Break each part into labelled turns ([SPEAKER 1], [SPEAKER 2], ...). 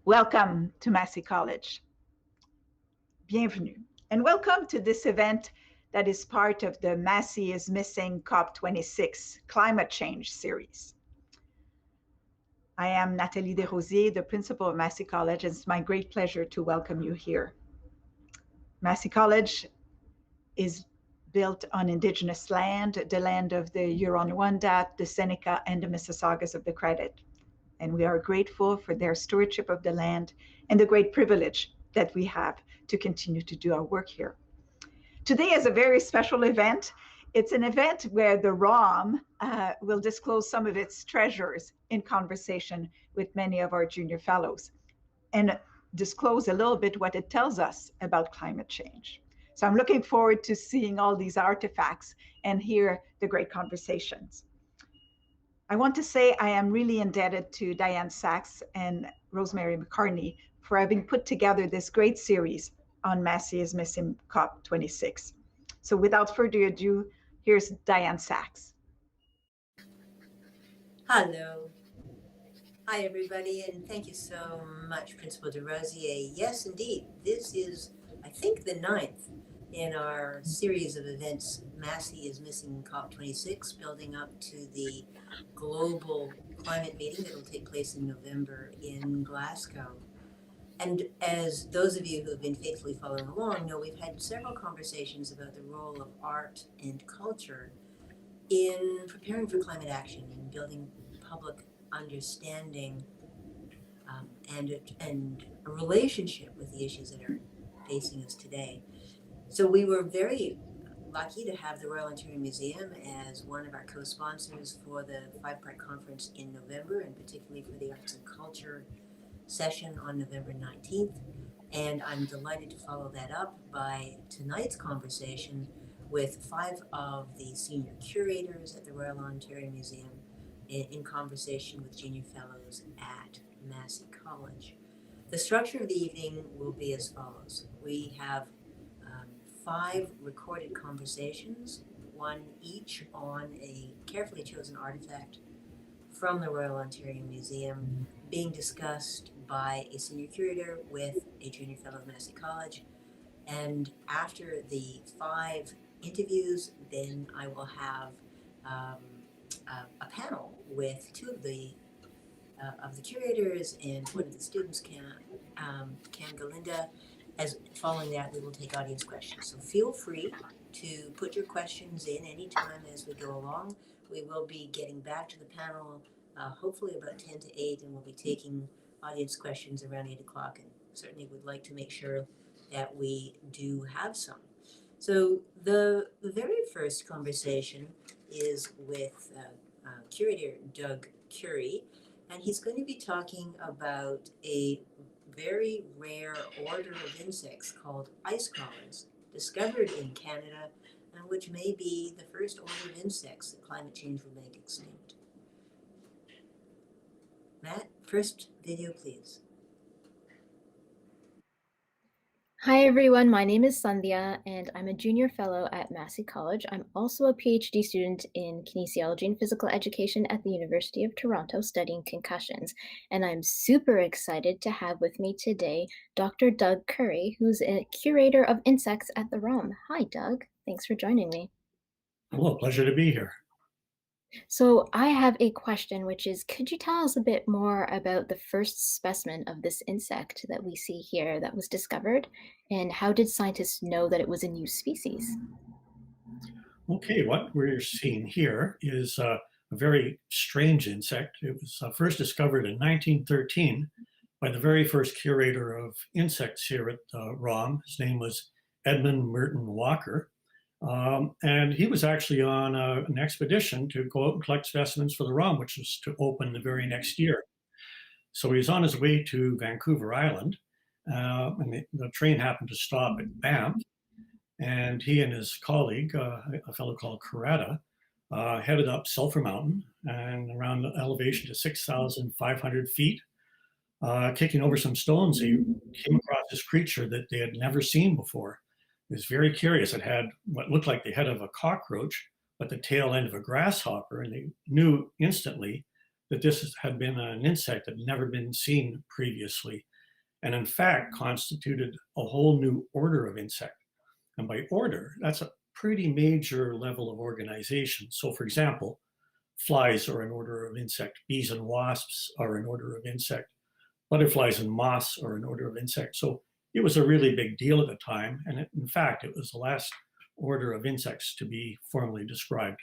[SPEAKER 1] Welcome to Massey College. Bienvenue. And welcome to this event that is part of the Massey is Missing COP26 Climate Change series. I am Nathalie Desrosiers, the principal of Massey College, and it's my great pleasure to welcome you here. Massey College is built on Indigenous land, the land of the Huron-Wendat, the Seneca, and the Mississaugas of the Credit. And we are grateful for their stewardship of the land and the great privilege that we have to continue to do our work here. Today is a very special event. It's an event where the ROM will disclose some of its treasures in conversation with many of our junior fellows and disclose a little bit what it tells us about climate change. So I'm looking forward to seeing all these artifacts and hear the great conversations. I want to say I am really indebted to Diane Sachs and Rosemary McCartney for having put together this great series on Massey is Missing COP26. So without further ado, here's Diane Sachs.
[SPEAKER 2] Hello. Hi, everybody, and thank you so much, Principal Desrosiers. Yes, indeed, this is, I think, the 9th in our series of events, Massey is Missing COP26, building up to the global climate meeting that will take place in November in Glasgow. And as those of you who have been faithfully following along know, we've had several conversations about the role of art and culture in preparing for climate action and building public understanding and a relationship with the issues that are facing us today. So we were very lucky to have the Royal Ontario Museum as one of our co-sponsors for the 5-part conference in November, and particularly for the Arts and Culture session on November 19th. And I'm delighted to follow that up by tonight's conversation with 5 of the senior curators at the Royal Ontario Museum in conversation with junior fellows at Massey College. The structure of the evening will be as follows. We have 5 recorded conversations, one each on a carefully chosen artifact from the Royal Ontario Museum, being discussed by a senior curator with a junior fellow of Massey College. And after the 5 interviews, then I will have a panel with 2 of the curators and one of the students, Can Galinda. As following that, we will take audience questions. So feel free to put your questions in anytime as we go along. We will be getting back to the panel hopefully about 10 to 8, and we'll be taking audience questions around 8 o'clock, and certainly would like to make sure that we do have some. So the very first conversation is with curator Doug Curry, and he's going to be talking about a very rare order of insects called ice crawlers, discovered in Canada, and which may be the first order of insects that climate change will make extinct. Matt, first video, please.
[SPEAKER 3] Hi everyone, my name is Sandhya and I'm a junior fellow at Massey College. I'm also a PhD student in kinesiology and physical education at the University of Toronto studying concussions. And I'm super excited to have with me today Dr. Doug Curry, who's a curator of insects at the ROM. Hi Doug, thanks for joining me.
[SPEAKER 4] Hello, pleasure to be here.
[SPEAKER 3] So I have a question, which is, could you tell us a bit more about the first specimen of this insect that we see here that was discovered, and how did scientists know that it was a new species?
[SPEAKER 4] Okay, what we're seeing here is a very strange insect. It was first discovered in 1913 by the very first curator of insects here at ROM. His name was Edmund Merton Walker. And he was actually on an expedition to go out and collect specimens for the ROM, which was to open the very next year. So he was on his way to Vancouver Island, and the train happened to stop at Banff, and he and his colleague, a fellow called Curators, headed up Sulphur Mountain and around the elevation to 6,500 feet. Kicking over some stones, he came across this creature that they had never seen before. It was very curious. It had what looked like the head of a cockroach, but the tail end of a grasshopper, and they knew instantly that this had been an insect that had never been seen previously. and in fact constituted a whole new order of insect. And by order, that's a pretty major level of organization. So for example, flies are an order of insect, bees and wasps are an order of insect, butterflies and moths are an order of insect. So it was a really big deal at the time. And in fact, it was the last order of insects to be formally described.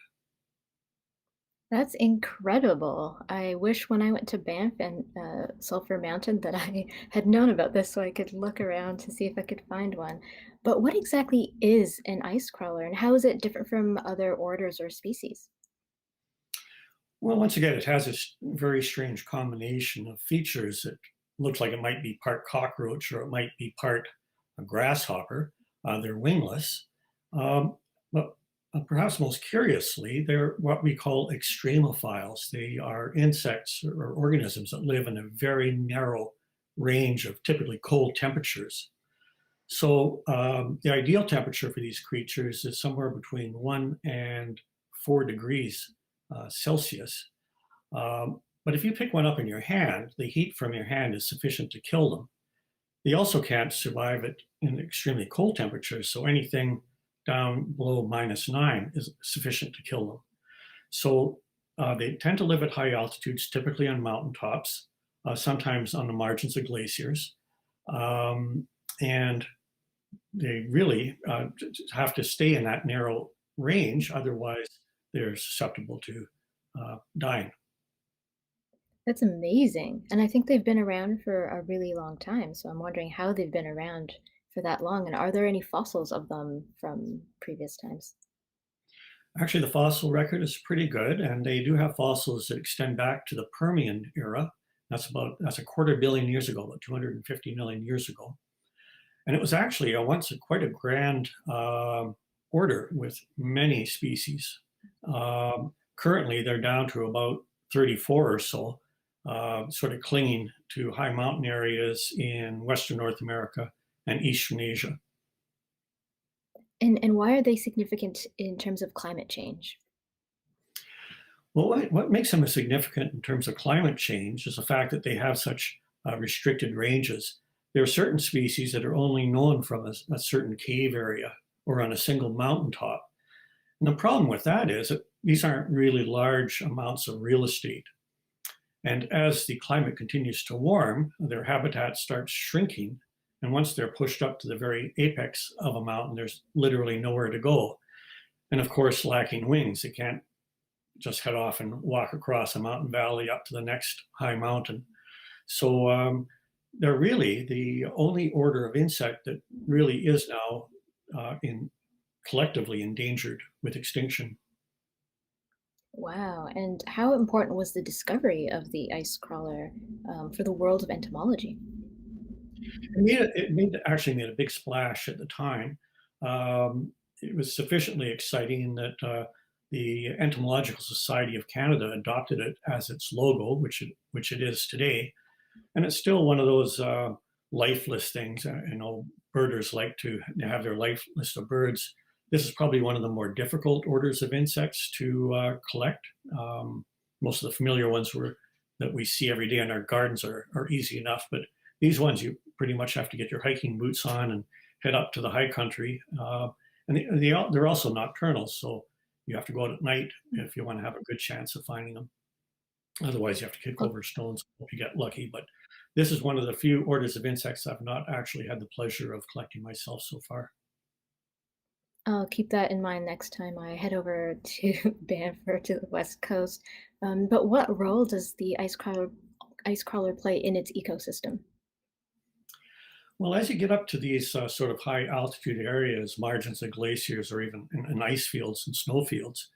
[SPEAKER 3] That's incredible. I wish when I went to Banff and Sulphur Mountain that I had known about this so I could look around to see if I could find one. But what exactly is an ice crawler and how is it different from other orders or species?
[SPEAKER 4] Well, once again, it has this very strange combination of features. It looks like it might be part cockroach or it might be part a grasshopper. They're wingless. But perhaps most curiously, they're what we call extremophiles. They are insects or organisms that live in a very narrow range of typically cold temperatures. So the ideal temperature for these creatures is somewhere between 1 and 4 degrees Celsius. But if you pick one up in your hand, the heat from your hand is sufficient to kill them. They also can't survive it in extremely cold temperatures, so anything down below -9 is sufficient to kill them. So they tend to live at high altitudes, typically on mountaintops, sometimes on the margins of glaciers. And they really have to stay in that narrow range, otherwise they're susceptible to dying.
[SPEAKER 3] That's amazing. And I think they've been around for a really long time. So I'm wondering how they've been around for that long. And are there any fossils of them from previous times?
[SPEAKER 4] Actually, the fossil record is pretty good, and they do have fossils that extend back to the Permian era. That's a quarter billion years ago, about 250 million years ago. And it was actually once quite a grand order with many species. Currently, they're down to about 34 or so, sort of clinging to high mountain areas in Western North America and Eastern Asia.
[SPEAKER 3] And why are they significant in terms of climate change?
[SPEAKER 4] Well, what makes them significant in terms of climate change is the fact that they have such restricted ranges. There are certain species that are only known from a certain cave area or on a single mountaintop. And the problem with that is that these aren't really large amounts of real estate. And as the climate continues to warm, their habitat starts shrinking. And once they're pushed up to the very apex of a mountain, there's literally nowhere to go. And of course, lacking wings, they can't just head off and walk across a mountain valley up to the next high mountain. So they're really the only order of insect that really is now collectively endangered with extinction.
[SPEAKER 3] Wow. And how important was the discovery of the ice crawler for the world of entomology?
[SPEAKER 4] Actually made a big splash at the time. It was sufficiently exciting that the Entomological Society of Canada adopted it as its logo, which it is today. And it's still one of those lifeless things. Birders like to have their life list of birds. This is probably one of the more difficult orders of insects to collect. Most of the familiar ones that we see every day in our gardens are easy enough, but these ones you pretty much have to get your hiking boots on and head up to the high country. And they're also nocturnal, so you have to go out at night if you want to have a good chance of finding them. Otherwise, you have to kick over stones if you get lucky. But this is one of the few orders of insects I've not actually had the pleasure of collecting myself so far.
[SPEAKER 3] I'll keep that in mind next time I head over to Banff or to the West Coast. But what role does the ice crawler play in its ecosystem?
[SPEAKER 4] Well, as you get up to these sort of high altitude areas, margins of glaciers, or even in ice fields and snow fields,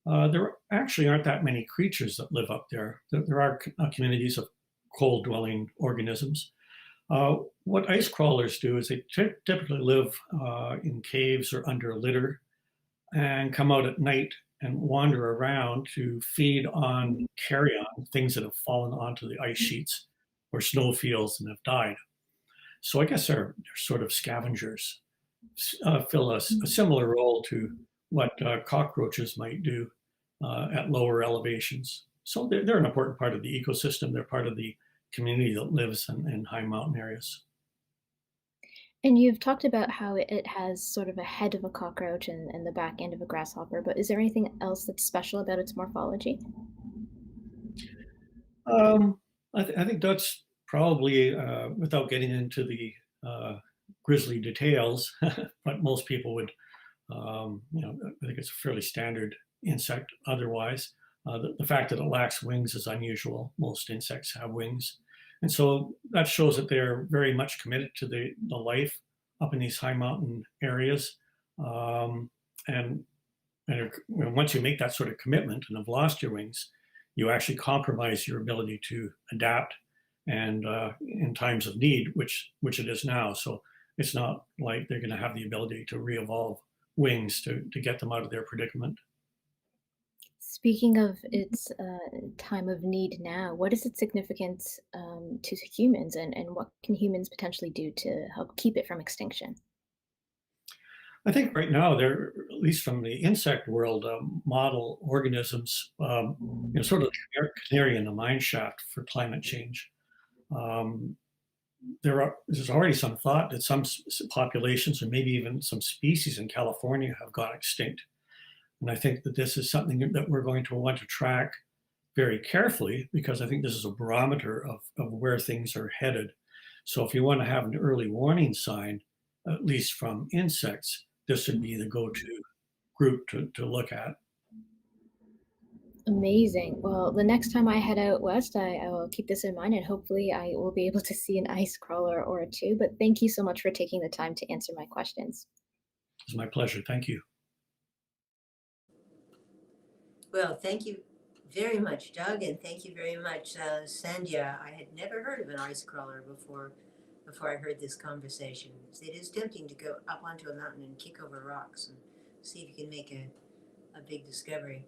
[SPEAKER 4] there actually aren't that many creatures that live up there. There are communities of cold dwelling organisms. What ice crawlers do is they typically live in caves or under litter and come out at night and wander around to feed on carrion, things that have fallen onto the ice sheets or snow fields and have died. So I guess they're sort of scavengers, fill a similar role to what cockroaches might do at lower elevations. So they're an important part of the ecosystem. They're part of the community that lives in high mountain areas.
[SPEAKER 3] And you've talked about how it has sort of a head of a cockroach and the back end of a grasshopper, but is there anything else that's special about its morphology?
[SPEAKER 4] Um, I think that's probably, without getting into the grisly details, but most people would, I think it's a fairly standard insect otherwise. The fact that it lacks wings is unusual. Most insects have wings. And so that shows that they're very much committed to the life up in these high mountain areas. Um, and once you make that sort of commitment and have lost your wings, you actually compromise your ability to adapt and in times of need, which it is now. So it's not like they're going to have the ability to re-evolve wings to get them out of their predicament.
[SPEAKER 3] Speaking of its time of need now, what is its significance to humans, and what can humans potentially do to help keep it from extinction?
[SPEAKER 4] I think right now they're, at least from the insect world, model organisms, sort of the canary in the mine shaft for climate change. Um, there's already some thought that some populations, or maybe even some species in California, have gone extinct. And I think that this is something that we're going to want to track very carefully, because I think this is a barometer of where things are headed. So if you want to have an early warning sign, at least from insects, this would be the go-to group to look at.
[SPEAKER 3] Amazing. Well, the next time I head out west, I will keep this in mind, and hopefully I will be able to see an ice crawler or two. But thank you so much for taking the time to answer my questions.
[SPEAKER 4] It's my pleasure. Thank you.
[SPEAKER 2] Well, thank you very much, Doug, and thank you very much, Sandhya. I had never heard of an ice crawler before I heard this conversation. It is tempting to go up onto a mountain and kick over rocks and see if you can make a big discovery.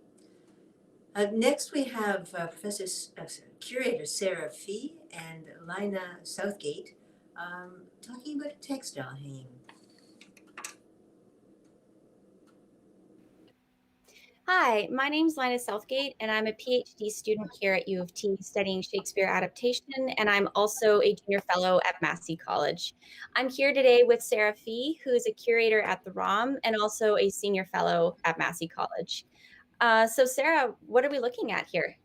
[SPEAKER 2] Next, we have Curator Sarah Fee and Lina Southgate talking about textile hanging.
[SPEAKER 5] Hi, my name's Lina Southgate, and I'm a PhD student here at U of T studying Shakespeare adaptation, and I'm also a junior fellow at Massey College. I'm here today with Sarah Fee, who is a curator at the ROM and also a senior fellow at Massey College. So Sarah, what are we looking at here?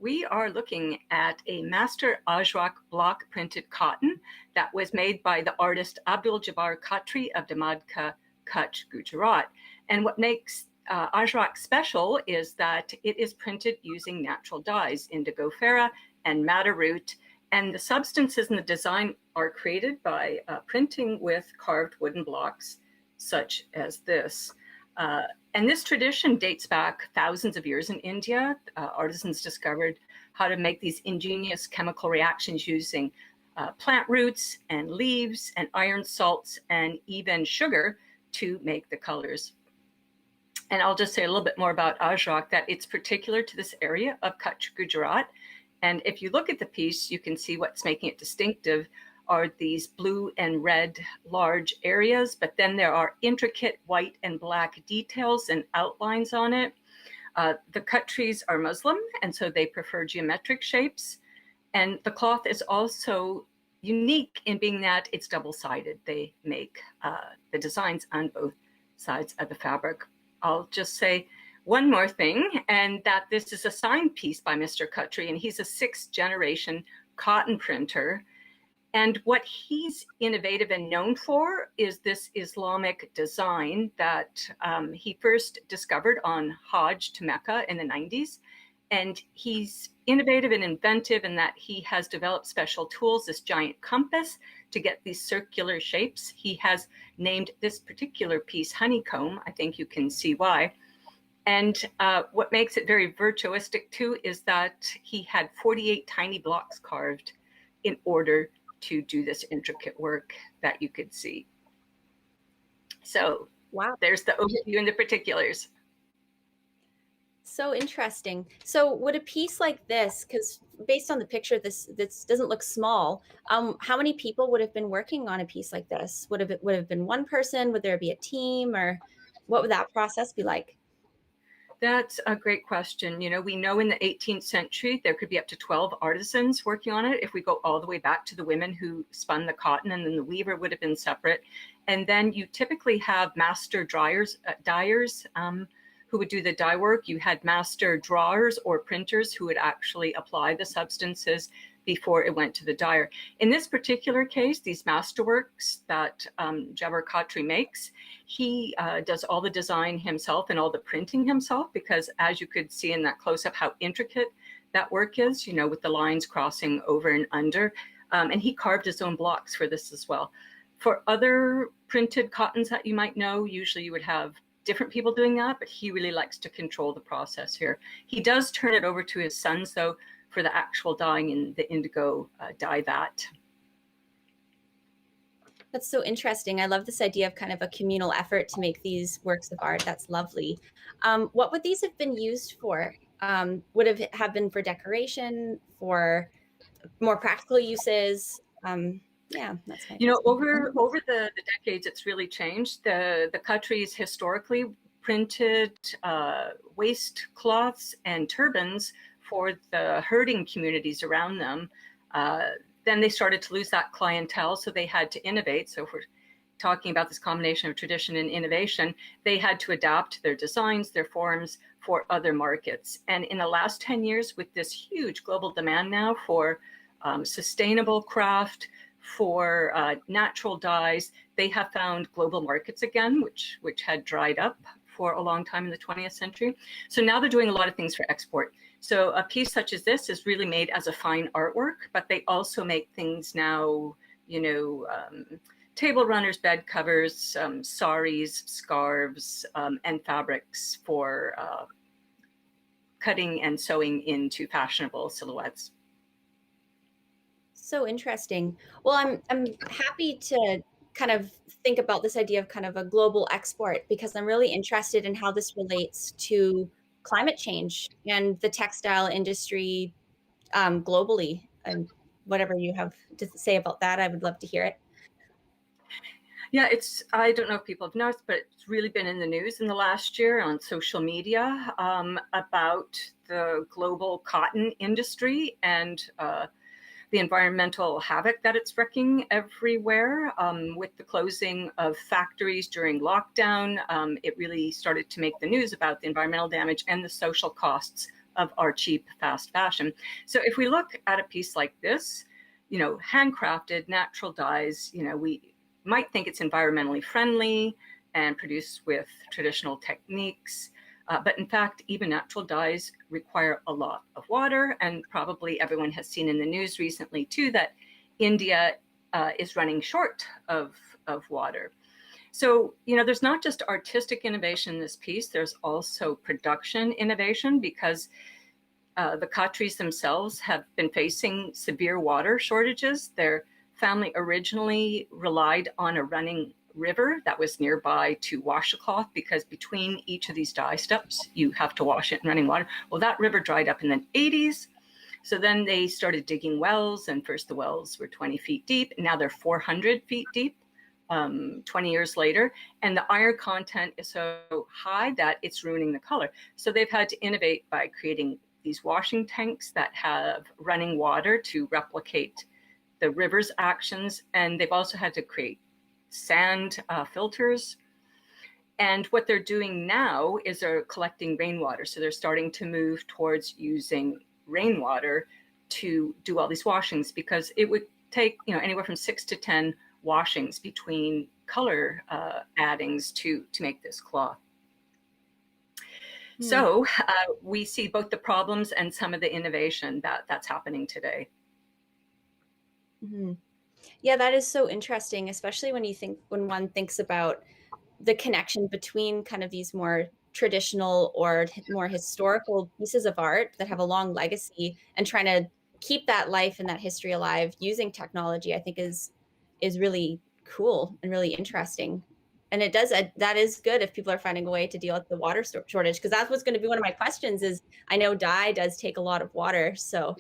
[SPEAKER 6] We are looking at a master Ajrak block printed cotton that was made by the artist Abdul Jabbar Khatri of Nazca, Kutch, Gujarat. And what makes Ajrak special is that it is printed using natural dyes, indigo ferra and madder root, and the substances in the design are created by printing with carved wooden blocks, such as this. And this tradition dates back thousands of years in India. Artisans discovered how to make these ingenious chemical reactions using plant roots and leaves and iron salts and even sugar to make the colors. And I'll just say a little bit more about Ajrak, that it's particular to this area of Kutch, Gujarat. And if you look at the piece, you can see what's making it distinctive are these blue and red large areas, but then there are intricate white and black details and outlines on it. The Kutris are Muslim, and so they prefer geometric shapes. And the cloth is also unique in being that it's double-sided. They make the designs on both sides of the fabric. I'll just say one more thing, and that this is a signed piece by Mr. Khatri, and he's a 6th generation cotton printer. And what he's innovative and known for is this Islamic design that he first discovered on Hajj to Mecca in the 90s. And he's innovative and inventive in that he has developed special tools, this giant compass, to get these circular shapes. He has named this particular piece honeycomb. I think you can see why. And what makes it very virtuistic too is that he had 48 tiny blocks carved in order to do this intricate work that you could see. So wow, there's the overview and the particulars.
[SPEAKER 5] So interesting. So would a piece like this, because based on the picture, this doesn't look small. How many people would have been working on a piece like this? Would have been one person? Would there be a team, or what would that process be like?
[SPEAKER 6] That's a great question. You know, we know in the 18th century, there could be up to 12 artisans working on it. If we go all the way back to the women who spun the cotton, and then the weaver would have been separate. And then you typically have master dyers who would do the dye work. You had master drawers or printers who would actually apply the substances before it went to the dyer. In this particular case, these masterworks that Jabbar Khatri makes, he does all the design himself and all the printing himself, because as you could see in that close-up how intricate that work is, you know, with the lines crossing over and under. And he carved his own blocks for this as well. For other printed cottons that you might know, usually you would have different people doing that, but he really likes to control the process here. He does turn it over to his sons, though, for the actual dyeing in the indigo dye vat.
[SPEAKER 5] That's so interesting. I love this idea of kind of a communal effort to make these works of art. That's lovely. What would these have been used for? Would have been for decoration, for more practical uses? Yeah, that's my
[SPEAKER 6] You know, over the decades, it's really changed. The Khatris historically printed waist cloths and turbans for the herding communities around them. Then they started to lose that clientele, so they had to innovate. So if we're talking about this combination of tradition and innovation, they had to adapt their designs, their forms for other markets. And in the last 10 years, with this huge global demand now for sustainable craft, for natural dyes, they have found global markets again, which had dried up for a long time in the 20th century. So now they're doing a lot of things for export. So a piece such as this is really made as a fine artwork, but they also make things now, you know, table runners, bed covers, saris, scarves, and fabrics for cutting and sewing into fashionable silhouettes.
[SPEAKER 5] So interesting. Well, I'm happy to kind of think about this idea of kind of a global export, because I'm really interested in how this relates to climate change and the textile industry globally. And whatever you have to say about that, I would love to hear it.
[SPEAKER 6] Yeah, I don't know if people have noticed, but it's really been in the news in the last year on social media about the global cotton industry and the environmental havoc that it's wreaking everywhere. With the closing of factories during lockdown, it really started to make the news about the environmental damage and the social costs of our cheap, fast fashion. So if we look at a piece like this, you know, handcrafted natural dyes, you know, we might think it's environmentally friendly and produced with traditional techniques. But in fact, even natural dyes require a lot of water. And probably everyone has seen in the news recently too that India is running short of water. So, you know, there's not just artistic innovation in this piece, there's also production innovation, because the Khatris themselves have been facing severe water shortages. Their family originally relied on a running river that was nearby to wash the cloth, because between each of these dye steps, you have to wash it in running water. Well, that river dried up in the 80s. So then they started digging wells, and first the wells were 20 feet deep, and now they're 400 feet deep 20 years later. And the iron content is so high that it's ruining the color. So they've had to innovate by creating these washing tanks that have running water to replicate the river's actions. And they've also had to create sand filters. And what they're doing now is they're collecting rainwater. So they're starting to move towards using rainwater to do all these washings, because it would take, you know, anywhere from 6 to 10 washings between color addings to make this cloth. So we see both the problems and some of the innovation that's happening today.
[SPEAKER 5] Mm-hmm. Yeah, that is so interesting, especially when one thinks about the connection between kind of these more traditional or more historical pieces of art that have a long legacy, and trying to keep that life and that history alive using technology, I think is really cool and really interesting. And that is good if people are finding a way to deal with the water shortage, because that's what's going to be one of my questions. Is I know dye does take a lot of water, so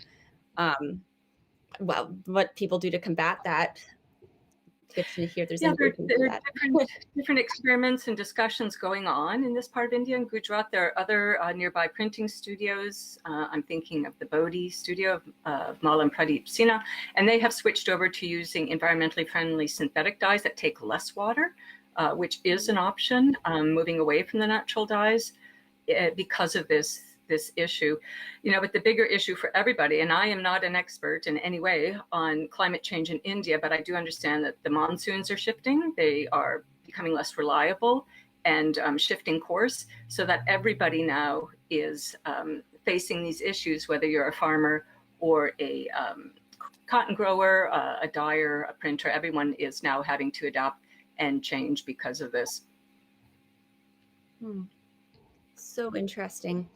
[SPEAKER 5] well, what people do to combat that. Good to hear there's
[SPEAKER 6] Yeah,
[SPEAKER 5] innovation
[SPEAKER 6] there
[SPEAKER 5] for
[SPEAKER 6] are
[SPEAKER 5] that.
[SPEAKER 6] different experiments and discussions going on in this part of India. In Gujarat, there are other nearby printing studios. I'm thinking of the Bodhi studio of Malam Pradeep Sinha, and they have switched over to using environmentally friendly synthetic dyes that take less water, which is an option, moving away from the natural dyes because of this issue. But the bigger issue for everybody, and I am not an expert in any way on climate change in India, but I do understand that the monsoons are shifting. They are becoming less reliable and shifting course, so that everybody now is facing these issues, whether you're a farmer or a cotton grower, a dyer, a printer. Everyone is now having to adapt and change because of this.
[SPEAKER 5] So interesting.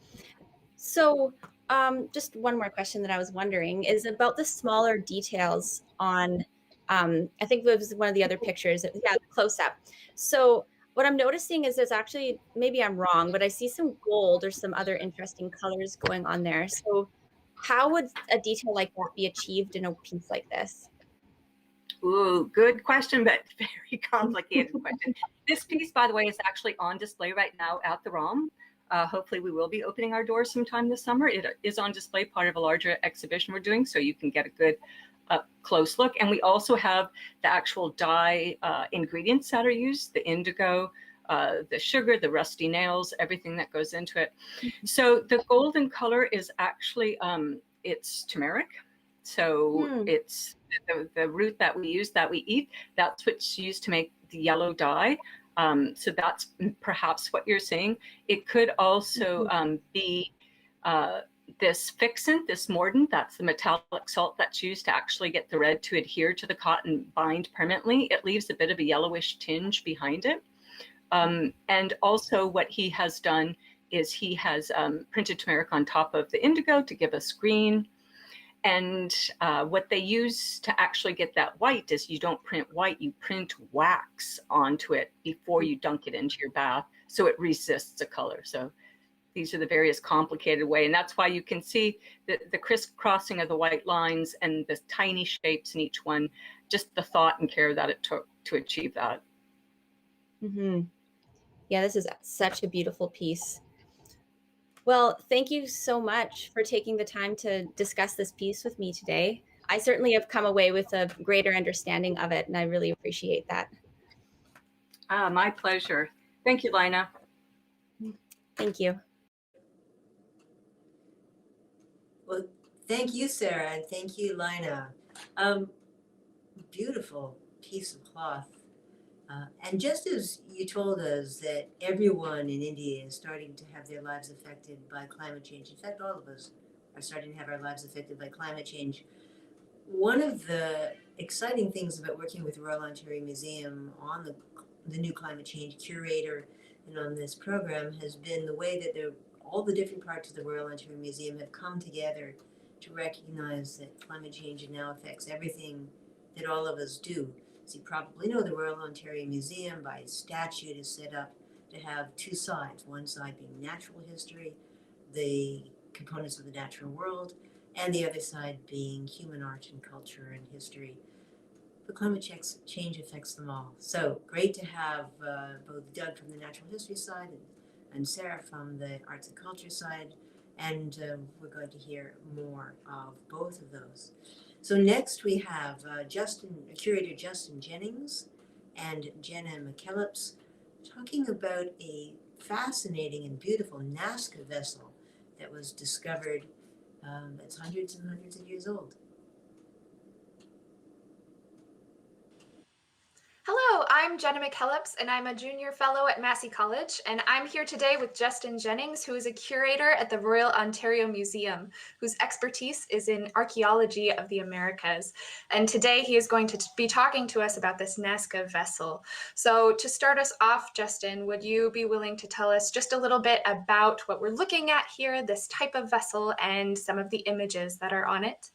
[SPEAKER 5] So just one more question that I was wondering is about the smaller details on, I think it was one of the other pictures, yeah, the close up. So what I'm noticing is there's actually, maybe I'm wrong, but I see some gold or some other interesting colors going on there. So how would a detail like that be achieved in a piece like this?
[SPEAKER 6] Ooh, good question, but very complicated question. This piece, by the way, is actually on display right now at the ROM. Hopefully we will be opening our doors sometime this summer. It is on display, part of a larger exhibition we're doing, so you can get a good close look. And we also have the actual dye ingredients that are used, the indigo, the sugar, the rusty nails, everything that goes into it. So the golden color is actually, it's turmeric. So it's the root that we use, that we eat, that's what's used to make the yellow dye. So that's perhaps what you're seeing. It could also be this fixant, this mordant, that's the metallic salt that's used to actually get the red to adhere to the cotton, bind permanently. It leaves a bit of a yellowish tinge behind it. And also what he has done is he has printed turmeric on top of the indigo to give us green. And what they use to actually get that white is you don't print white, you print wax onto it before you dunk it into your bath, so it resists the color. So these are the various complicated way, and that's why you can see the crisscrossing of the white lines and the tiny shapes in each one, just the thought and care that it took to achieve that.
[SPEAKER 5] Yeah, this is such a beautiful piece. Well, thank you so much for taking the time to discuss this piece with me today. I certainly have come away with a greater understanding of it, and I really appreciate that.
[SPEAKER 6] My pleasure. Thank you, Lina.
[SPEAKER 5] Thank you.
[SPEAKER 2] Well, thank you, Sarah, and thank you, Lina. Beautiful piece of cloth. And just as you told us that everyone in India is starting to have their lives affected by climate change, in fact, all of us are starting to have our lives affected by climate change. One of the exciting things about working with the Royal Ontario Museum on the new climate change curator and on this program has been the way that all the different parts of the Royal Ontario Museum have come together to recognize that climate change now affects everything that all of us do. As you probably know, the Royal Ontario Museum by statute is set up to have two sides, one side being natural history, the components of the natural world, and the other side being human art and culture and history. But climate change affects them all. So great to have both Doug from the natural history side and Sarah from the arts and culture side, and we're going to hear more of both of those. So next we have curator Justin Jennings and Jenna McKellips talking about a fascinating and beautiful Nazca vessel that was discovered that's hundreds and hundreds of years old.
[SPEAKER 7] Hello, I'm Jenna McKellips, and I'm a junior fellow at Massey College, and I'm here today with Justin Jennings, who is a curator at the Royal Ontario Museum, whose expertise is in archaeology of the Americas. And today he is going to be talking to us about this Nazca vessel. So to start us off, Justin, would you be willing to tell us just a little bit about what we're looking at here, this type of vessel, and some of the images that are on it?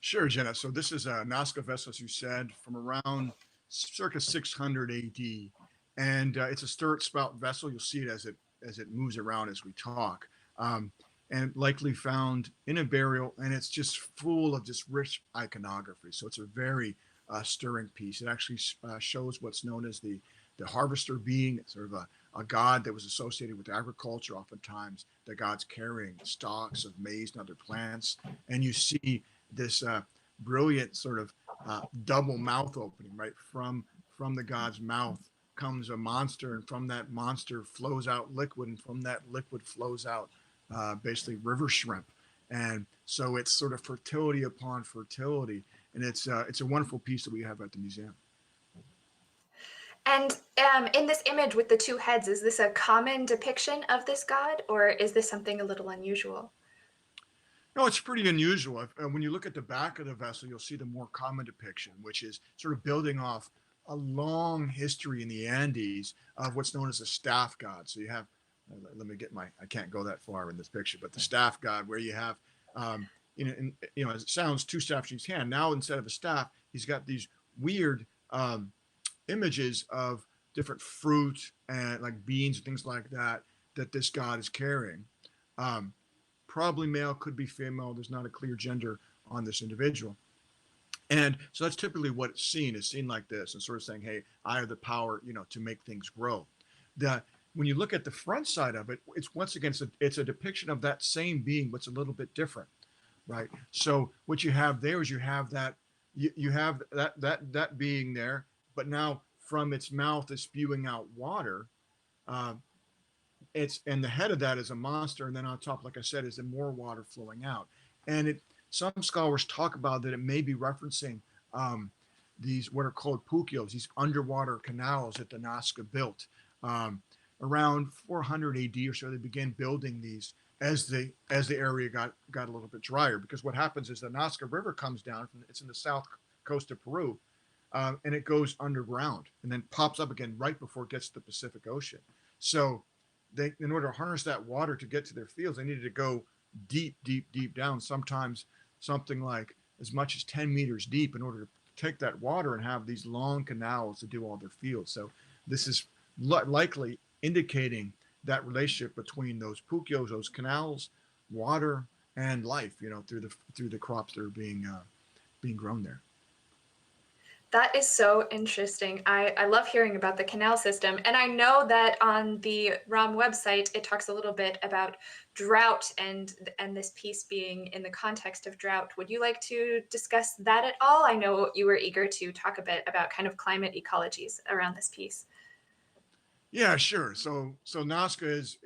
[SPEAKER 8] Sure, Jenna. So this is a Nazca vessel, as you said, from around circa 600 AD, and it's a stirrup spout vessel. You'll see it as it moves around as we talk, and likely found in a burial, and it's just full of just rich iconography. So it's a very stirring piece. It actually shows what's known as the harvester being, sort of a god that was associated with agriculture. Oftentimes, the god's carrying stalks of maize and other plants, and you see this brilliant sort of double mouth opening, right? From the god's mouth comes a monster, and from that monster flows out liquid, and from that liquid flows out basically river shrimp. And so it's sort of fertility upon fertility, and it's a wonderful piece that we have at the museum.
[SPEAKER 7] And in this image with the two heads, is this a common depiction of this god, or is this something a little unusual?
[SPEAKER 8] No, it's pretty unusual. When you look at the back of the vessel, you'll see the more common depiction, which is sort of building off a long history in the Andes of what's known as a staff god. So you have, let me get I can't go that far in this picture, but the staff god, where you have, as it sounds, two staffs in his hand. Now, instead of a staff, he's got these weird images of different fruit and like beans and things like that this god is carrying. Probably male, could be female. There's not a clear gender on this individual. And so that's typically what it's seen like this, and sort of saying, hey, I have the power, to make things grow. When you look at the front side of it, it's once again, it's a depiction of that same being, but it's a little bit different, right? So what you have there is you have that being there, but now from its mouth is spewing out water. And the head of that is a monster, and then on top, like I said, is more water flowing out. And some scholars talk about that it may be referencing these what are called puquios, these underwater canals that the Nazca built. Around 400 AD or so, they began building these as the area got a little bit drier, because what happens is the Nazca River comes down, it's in the south coast of Peru, and it goes underground and then pops up again right before it gets to the Pacific Ocean. So in order to harness that water to get to their fields, they needed to go deep down, sometimes something like as much as 10 meters deep, in order to take that water and have these long canals to do all their fields. So this is likely indicating that relationship between those puquios, those canals, water, and life, through the crops that are being grown there.
[SPEAKER 7] That is so interesting. I love hearing about the canal system. And I know that on the ROM website, it talks a little bit about drought and this piece being in the context of drought. Would you like to discuss that at all? I know you were eager to talk a bit about kind of climate ecologies around this piece.
[SPEAKER 8] Yeah, sure. So Nazca is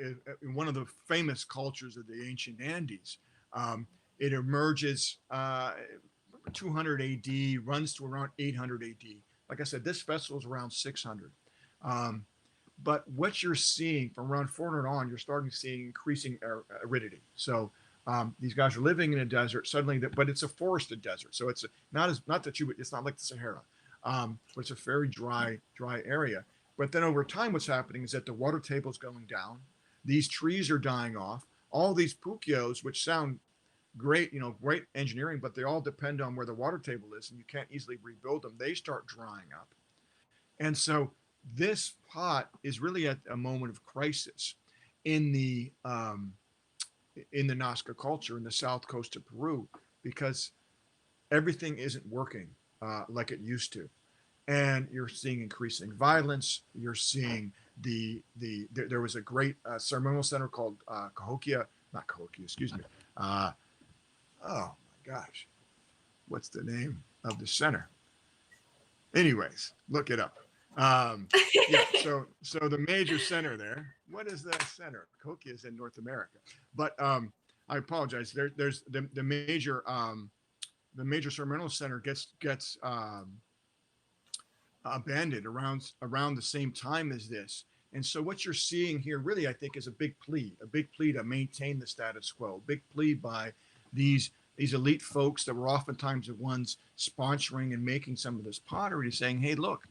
[SPEAKER 8] one of the famous cultures of the ancient Andes. It emerges 200 AD, runs to around 800 AD. Like I said, this vessel is around 600. But what you're seeing from around 400 on, you're starting to see increasing aridity. So these guys are living in a desert suddenly, but it's a forested desert. So it's not like the Sahara, but it's a very dry area. But then over time, what's happening is that the water table is going down. These trees are dying off. All these puquios, which sound great, great engineering, but they all depend on where the water table is, and you can't easily rebuild them. They start drying up. And so this pot is really at a moment of crisis in the Nazca culture in the south coast of Peru, because everything isn't working like it used to. And you're seeing increasing violence. You're seeing there was a great ceremonial center called Cahokia, excuse me. Oh my gosh, what's the name of the center? Anyways, look it up. Yeah, so the major center there. What is that center? Cahokia is in North America, but I apologize. There's the major ceremonial center gets abandoned around the same time as this. And so what you're seeing here really, I think, is a big plea to maintain the status quo, a big plea by these elite folks that were oftentimes the ones sponsoring and making some of this pottery, saying, hey, look,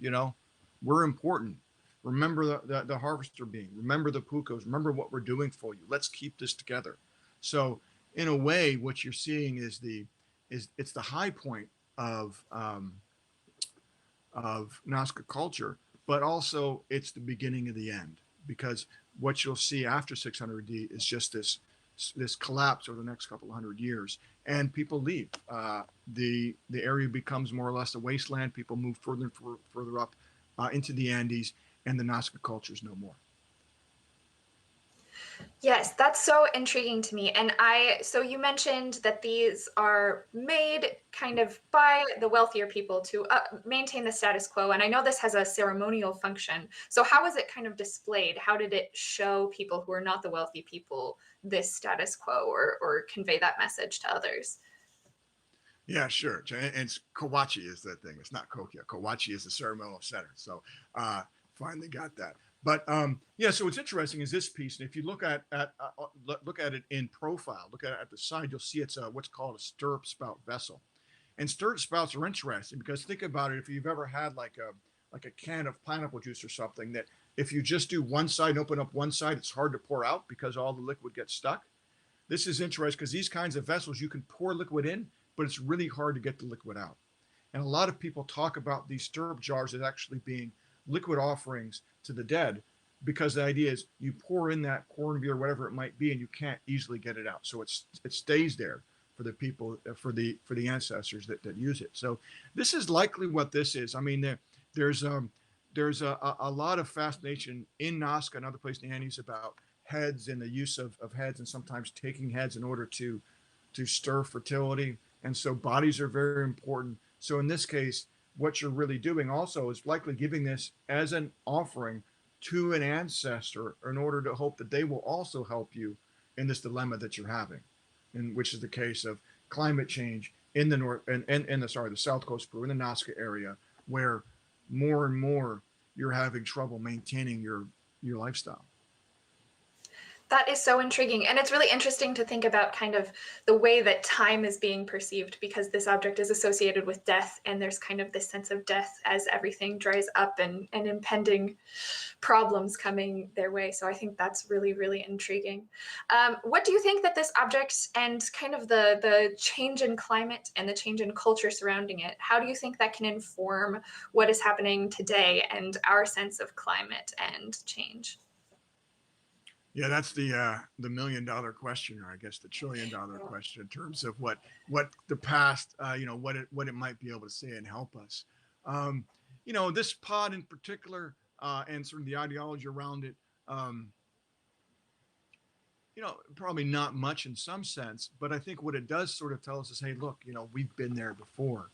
[SPEAKER 8] we're important. Remember the harvester being, remember the pucos, remember what we're doing for you. Let's keep this together. So in a way, what you're seeing is it's the high point of Nazca culture, but also it's the beginning of the end, because what you'll see after 600 AD is just this this collapse over the next couple of hundred years, and people leave. The area becomes more or less a wasteland. People move further and further up into the Andes, and the Nazca culture is no more.
[SPEAKER 7] Yes, that's so intriguing to me. And so you mentioned that these are made kind of by the wealthier people to maintain the status quo. And I know this has a ceremonial function. So how was it kind of displayed? How did it show people who are not the wealthy people this status quo, or convey that message to others?
[SPEAKER 8] Yeah, sure. And it's Kawachi is the thing. It's not Kokia. Kawachi is the ceremonial center. So finally got that. But yeah, so what's interesting is this piece, and if you look at it in profile, look at it at the side, you'll see it's what's called a stirrup spout vessel. And stirrup spouts are interesting because think about it. If you've ever had like a can of pineapple juice or something, that if you just do one side and open up one side, it's hard to pour out because all the liquid gets stuck. This is interesting because these kinds of vessels, you can pour liquid in, but it's really hard to get the liquid out. And a lot of people talk about these stirrup jars as actually being liquid offerings to the dead, because the idea is you pour in that corned beer, whatever it might be, and you can't easily get it out. So it stays there for the people, for the ancestors that use it. So this is likely what this is. I mean, there's a lot of fascination in Nazca and other places in the Andes about heads and the use of heads, and sometimes taking heads in order to stir fertility. And so bodies are very important. So in this case, what you're really doing also is likely giving this as an offering to an ancestor in order to hope that they will also help you in this dilemma that you're having, and which is the case of climate change in the north and the South Coast Peru, in the Nazca area, where more and more you're having trouble maintaining your lifestyle.
[SPEAKER 7] That is so intriguing. And it's really interesting to think about kind of the way that time is being perceived, because this object is associated with death, and there's kind of this sense of death as everything dries up and impending problems coming their way. So I think that's really, really intriguing. What do you think that this object and kind of the change in climate and the change in culture surrounding it, how do you think that can inform what is happening today and our sense of climate and change?
[SPEAKER 8] Yeah, that's the $1 million question, or I guess the $1 trillion question, in terms of what the past, what it might be able to say and help us. This pod in particular, and sort of the ideology around it, probably not much in some sense, but I think what it does sort of tell us is, hey, look, we've been there before.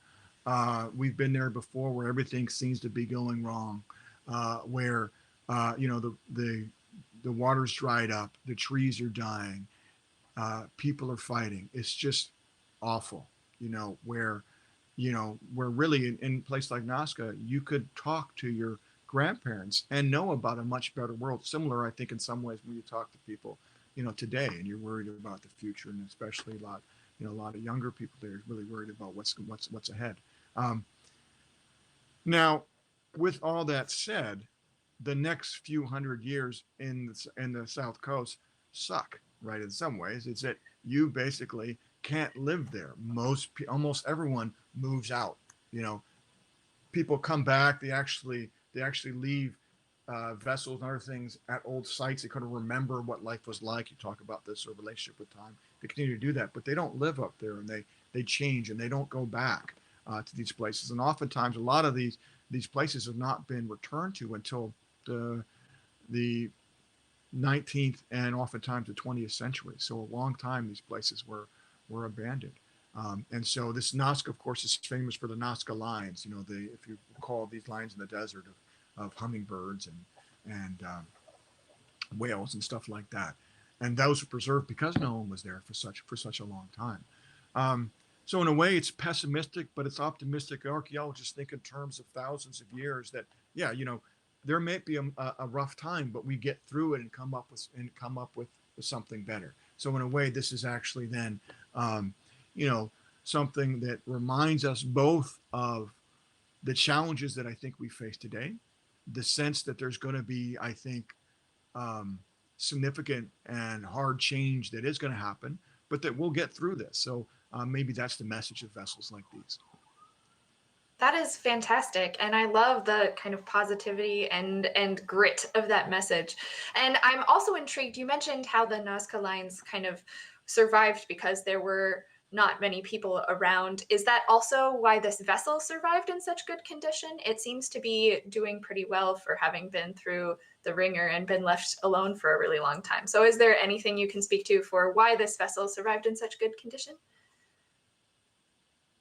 [SPEAKER 8] We've been there before, where everything seems to be going wrong, where the water's dried up, the trees are dying, people are fighting. It's just awful, where really in a place like Nazca, you could talk to your grandparents and know about a much better world. Similar, I think, in some ways, when you talk to people, today, and you're worried about the future, and especially a lot of younger people, they're really worried about what's ahead. Now, with all that said, the next few hundred years in the South Coast suck, right? In some ways, it's that you basically can't live there. Almost everyone moves out. People come back. They actually leave vessels and other things at old sites. They kind of remember what life was like. You talk about this sort of relationship with time. They continue to do that, but they don't live up there, and they change, and they don't go back to these places. And oftentimes, a lot of these places have not been returned to until the 19th and oftentimes the 20th century. So a long time these places were abandoned. And so this Nazca, of course, is famous for the Nazca lines. If you recall, these lines in the desert of hummingbirds and whales and stuff like that. And those were preserved because no one was there for such a long time. So in a way, it's pessimistic, but it's optimistic. Archaeologists think in terms of thousands of years that, yeah, there may be a rough time, but we get through it and come up with something better. So in a way, this is actually then, something that reminds us both of the challenges that I think we face today, the sense that there's going to be, I think, significant and hard change that is going to happen, but that we'll get through this. So maybe that's the message of vessels like these.
[SPEAKER 7] That is fantastic. And I love the kind of positivity and grit of that message. And I'm also intrigued, you mentioned how the Nazca lines kind of survived because there were not many people around. Is that also why this vessel survived in such good condition? It seems to be doing pretty well for having been through the ringer and been left alone for a really long time. So is there anything you can speak to for why this vessel survived in such good condition?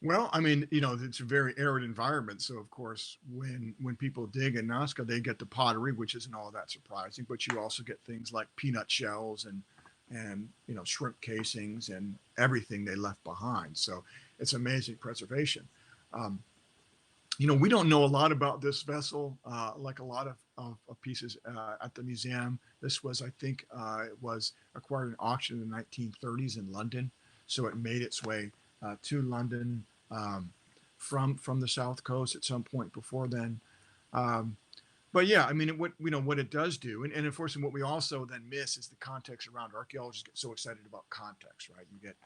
[SPEAKER 8] Well, I mean, it's a very arid environment. So of course, when people dig in Nazca, they get the pottery, which isn't all that surprising, but you also get things like peanut shells and shrimp casings and everything they left behind. So it's amazing preservation. Um, we don't know a lot about this vessel, like a lot of pieces at the museum. This was, I think, it was acquired in auction in the 1930s in London. So it made its way to London from the South Coast at some point before then. Um, but yeah, I mean, what it does do, and unfortunately, what we also then miss is the context around. Archaeologists get so excited about context, right? You get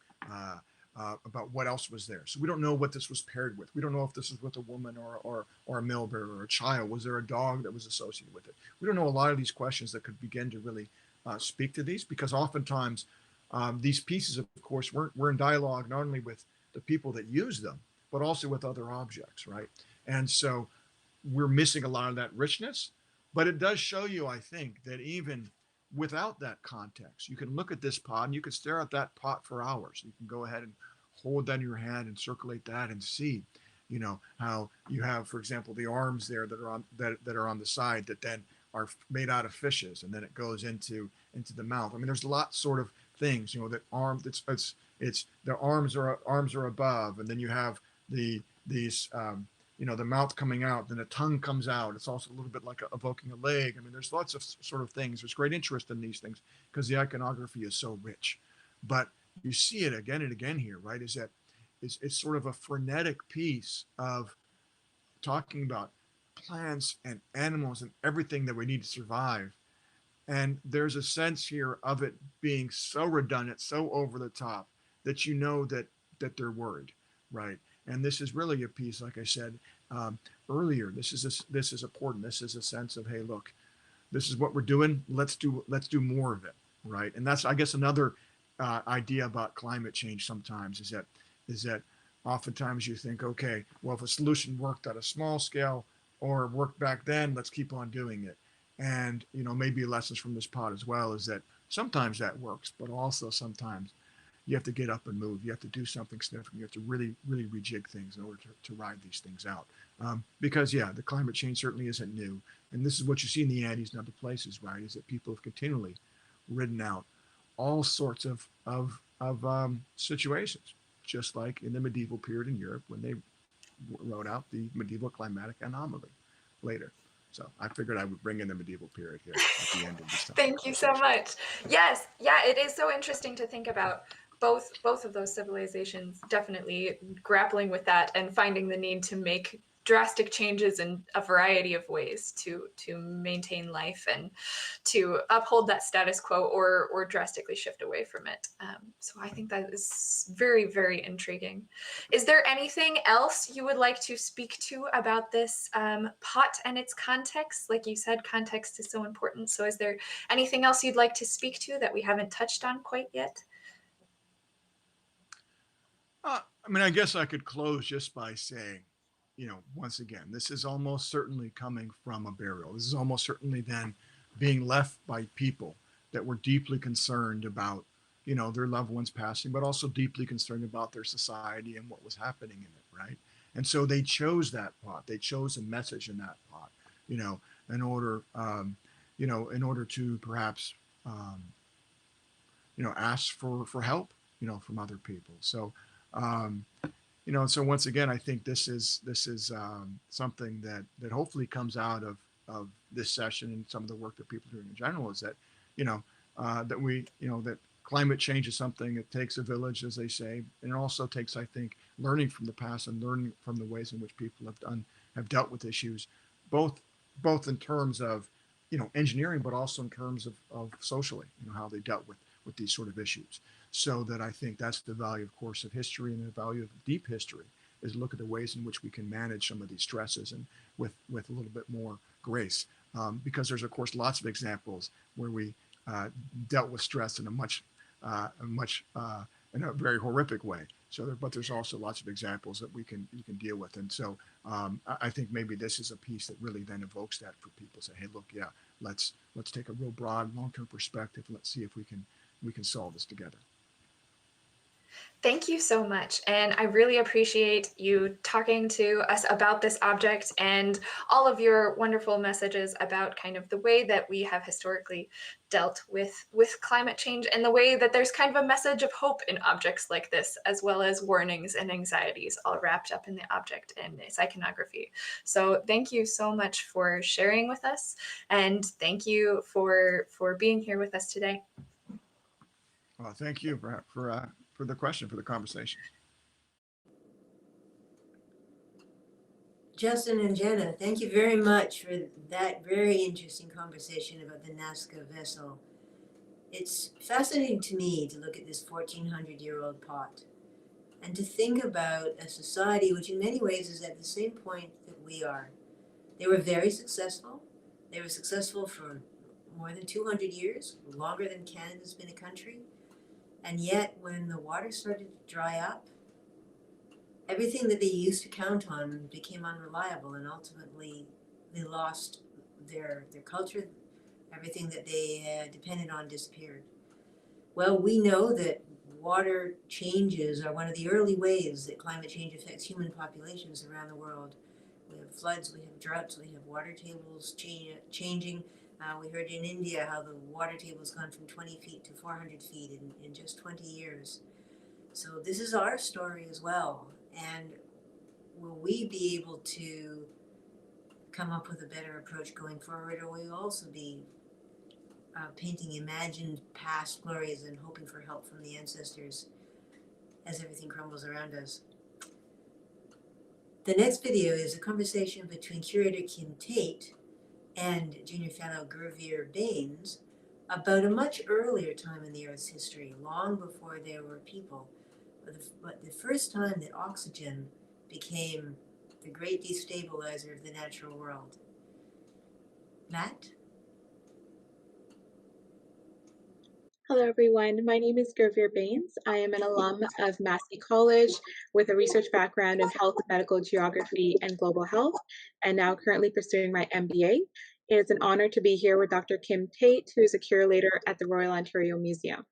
[SPEAKER 8] about what else was there. So we don't know what this was paired with. We don't know if this was with a woman or a male bear or a child. Was there a dog that was associated with it? We don't know a lot of these questions that could begin to really speak to these, because oftentimes these pieces, of course, we're in dialogue not only with the people that use them, but also with other objects, right? And so we're missing a lot of that richness, but it does show you, I think, that even without that context, you can look at this pot and you can stare at that pot for hours. You can go ahead and hold that in your hand and circulate that and see, how you have, for example, the arms there that are on the side that then are made out of fishes, and then it goes into the mouth. I mean, there's a lot sort of things, that it's the arms are above, and then you have these the mouth coming out, then the tongue comes out. It's also a little bit like evoking a leg. I mean, there's lots of sort of things. There's great interest in these things because the iconography is so rich. But you see it again and again here, right? It's sort of a frenetic piece of talking about plants and animals and everything that we need to survive. And there's a sense here of it being so redundant, so over the top, that that they're worried, right? And this is really a piece, like I said earlier. This is important. This is a sense of, hey, look, this is what we're doing. Let's do more of it, right? And that's, I guess, another idea about climate change. Sometimes is that oftentimes you think, okay, well, if a solution worked at a small scale or worked back then, let's keep on doing it. And maybe lessons from this pod as well is that sometimes that works, but also sometimes you have to get up and move. You have to do something significant. You have to really, really rejig things in order to ride these things out. Because the climate change certainly isn't new. And this is what you see in the Andes and other places, right? Is that people have continually ridden out all sorts of situations, just like in the medieval period in Europe when they wrote out the medieval climatic anomaly later. So I figured I would bring in the medieval period here at the end of this time.
[SPEAKER 7] Thank you so much. Yes, yeah, it is so interesting to think about both of those civilizations definitely grappling with that and finding the need to make drastic changes in a variety of ways to maintain life and to uphold that status quo or drastically shift away from it. So I think that is very, very intriguing. Is there anything else you would like to speak to about this pot and its context? Like you said, context is so important. So is there anything else you'd like to speak to that we haven't touched on quite yet?
[SPEAKER 8] I mean, I guess I could close just by saying, once again, this is almost certainly coming from a burial. This is almost certainly then being left by people that were deeply concerned about, their loved ones passing, but also deeply concerned about their society and what was happening in it, right? And so they chose that pot. They chose a message in that pot, in order, in order to perhaps, ask for help, from other people. So, so once again, I think this is something that hopefully comes out of this session and some of the work that people are doing in general is that, that climate change is something that takes a village, as they say, and it also takes, I think, learning from the past and learning from the ways in which people have dealt with issues, both in terms of, engineering, but also in terms of socially, how they dealt with these sort of issues. So that I think that's the value, of course, of history and the value of deep history is look at the ways in which we can manage some of these stresses and with a little bit more grace. Because there's of course lots of examples where we dealt with stress in in a very horrific way. So, but there's also lots of examples that you can deal with. And so I think maybe this is a piece that really then evokes that for people. Say, hey, look, yeah, let's take a real broad, long-term perspective. Let's see if we can solve this together.
[SPEAKER 7] Thank you so much. And I really appreciate you talking to us about this object and all of your wonderful messages about kind of the way that we have historically dealt with climate change and the way that there's kind of a message of hope in objects like this, as well as warnings and anxieties all wrapped up in the object and its iconography. So thank you so much for sharing with us. And thank you for being here with us today.
[SPEAKER 8] Well, thank you for the question, for the conversation.
[SPEAKER 2] Justin and Jenna, thank you very much for that very interesting conversation about the Nazca vessel. It's fascinating to me to look at this 1400-year-old pot and to think about a society which in many ways is at the same point that we are. They were very successful. They were successful for more than 200 years, longer than Canada's been a country. And yet, when the water started to dry up, everything that they used to count on became unreliable, and ultimately they lost their culture. Everything that they depended on disappeared. Well, we know that water changes are one of the early ways that climate change affects human populations around the world. We have floods, we have droughts, we have water tables changing. We heard in India how the water table has gone from 20 feet to 400 feet in just 20 years. So this is our story as well. And will we be able to come up with a better approach going forward, or will we also be painting imagined past glories and hoping for help from the ancestors as everything crumbles around us? The next video is a conversation between curator Kim Tate and junior fellow Gervier Baines about a much earlier time in the Earth's history, long before there were people, but the first time that oxygen became the great destabilizer of the natural world. Matt?
[SPEAKER 9] Hello, everyone. My name is Gervier Baines. I am an alum of Massey College with a research background in health, medical geography, and global health, and now currently pursuing my MBA. It is an honor to be here with Dr. Kim Tate, who is a curator at the Royal Ontario Museum.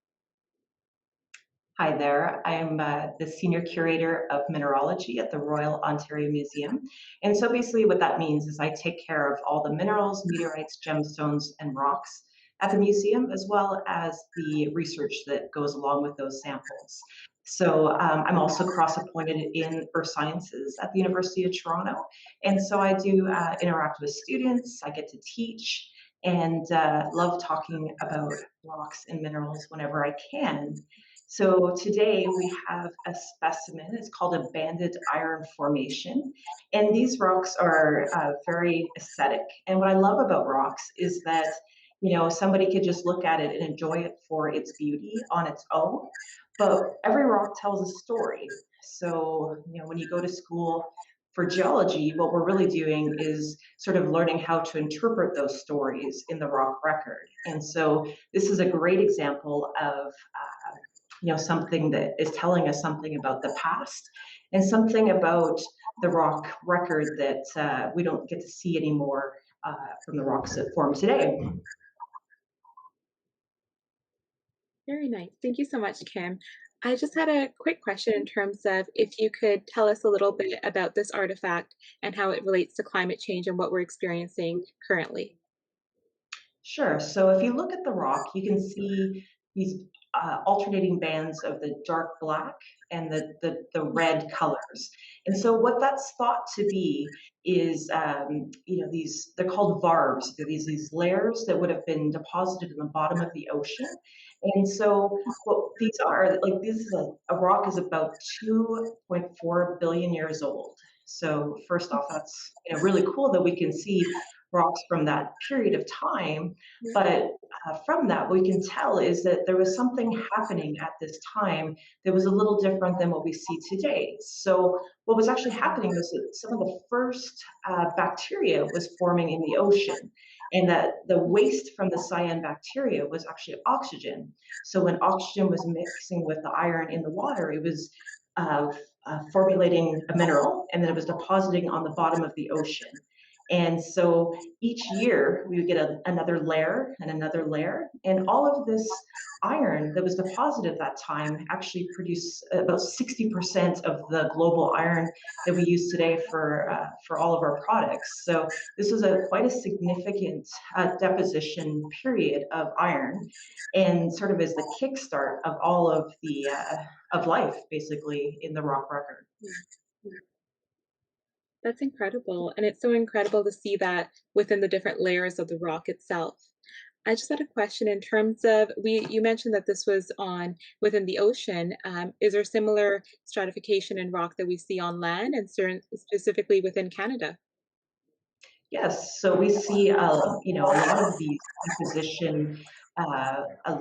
[SPEAKER 10] Hi there, I'm the Senior Curator of Mineralogy at the Royal Ontario Museum. And so basically what that means is I take care of all the minerals, meteorites, gemstones, and rocks at the museum, as well as the research that goes along with those samples. So I'm also cross-appointed in Earth Sciences at the University of Toronto. And so I do interact with students, I get to teach, and love talking about rocks and minerals whenever I can. So today we have a specimen. It's called a banded iron formation. And these rocks are very aesthetic. And what I love about rocks is that, you know, somebody could just look at it and enjoy it for its beauty on its own. But every rock tells a story. So, you know, when you go to school for geology, what we're really doing is sort of learning how to interpret those stories in the rock record. And so this is a great example of you know, something that is telling us something about the past and something about the rock record that we don't get to see anymore from the rocks that form today.
[SPEAKER 9] Very nice. Thank you so much, Kim. I just had a quick question in terms of if you could tell us a little bit about this artifact and how it relates to climate change and what we're experiencing currently.
[SPEAKER 10] Sure. So if you look at the rock, you can see these alternating bands of the dark black and the red colors. And so what that's thought to be is, you know, they're called varves. They're these layers that would have been deposited in the bottom of the ocean. And so what these are, like this is a rock is about 2.4 billion years old. So first off, that's, you know, really cool that we can see rocks from that period of time. But from that, what we can tell is that there was something happening at this time that was a little different than what we see today. So what was actually happening was that some of the first bacteria was forming in the ocean, and that the waste from the cyan bacteria was actually oxygen. So when oxygen was mixing with the iron in the water, it was formulating a mineral, and then it was depositing on the bottom of the ocean. And so each year we would get another layer and another layer, and all of this iron that was deposited at that time actually produced about 60% of the global iron that we use today for all of our products. So this was quite a significant deposition period of iron, and sort of is the kickstart of all of the of life, basically, in the rock record.
[SPEAKER 9] That's incredible. And it's so incredible to see that within the different layers of the rock itself. I just had a question in terms of you mentioned that this was on within the ocean. Is there similar stratification in rock that we see on land and specifically within Canada?
[SPEAKER 10] Yes, so we see, a lot of these deposition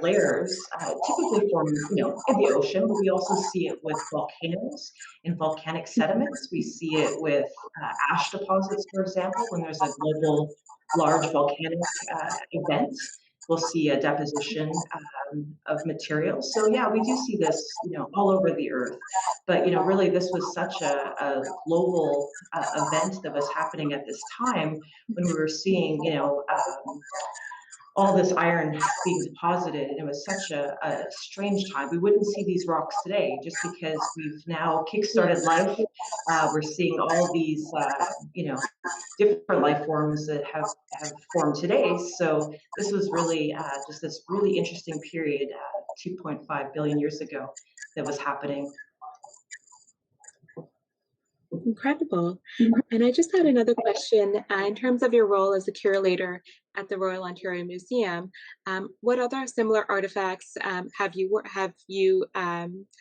[SPEAKER 10] layers typically form, in the ocean, but we also see it with volcanoes and volcanic sediments. We see it with ash deposits, for example, when there's a global large volcanic event. We'll see a deposition of materials. So yeah, we do see this, all over the earth. But really, this was such a global event that was happening at this time when we were seeing, all this iron being deposited, and it was such a strange time. We wouldn't see these rocks today just because we've now kickstarted life. We're seeing all these, different life forms that have formed today. So this was really just this really interesting period, 2.5 billion years ago, that was happening.
[SPEAKER 9] Incredible. And I just had another question. In terms of your role as a curator at the Royal Ontario Museum, what other similar artifacts have you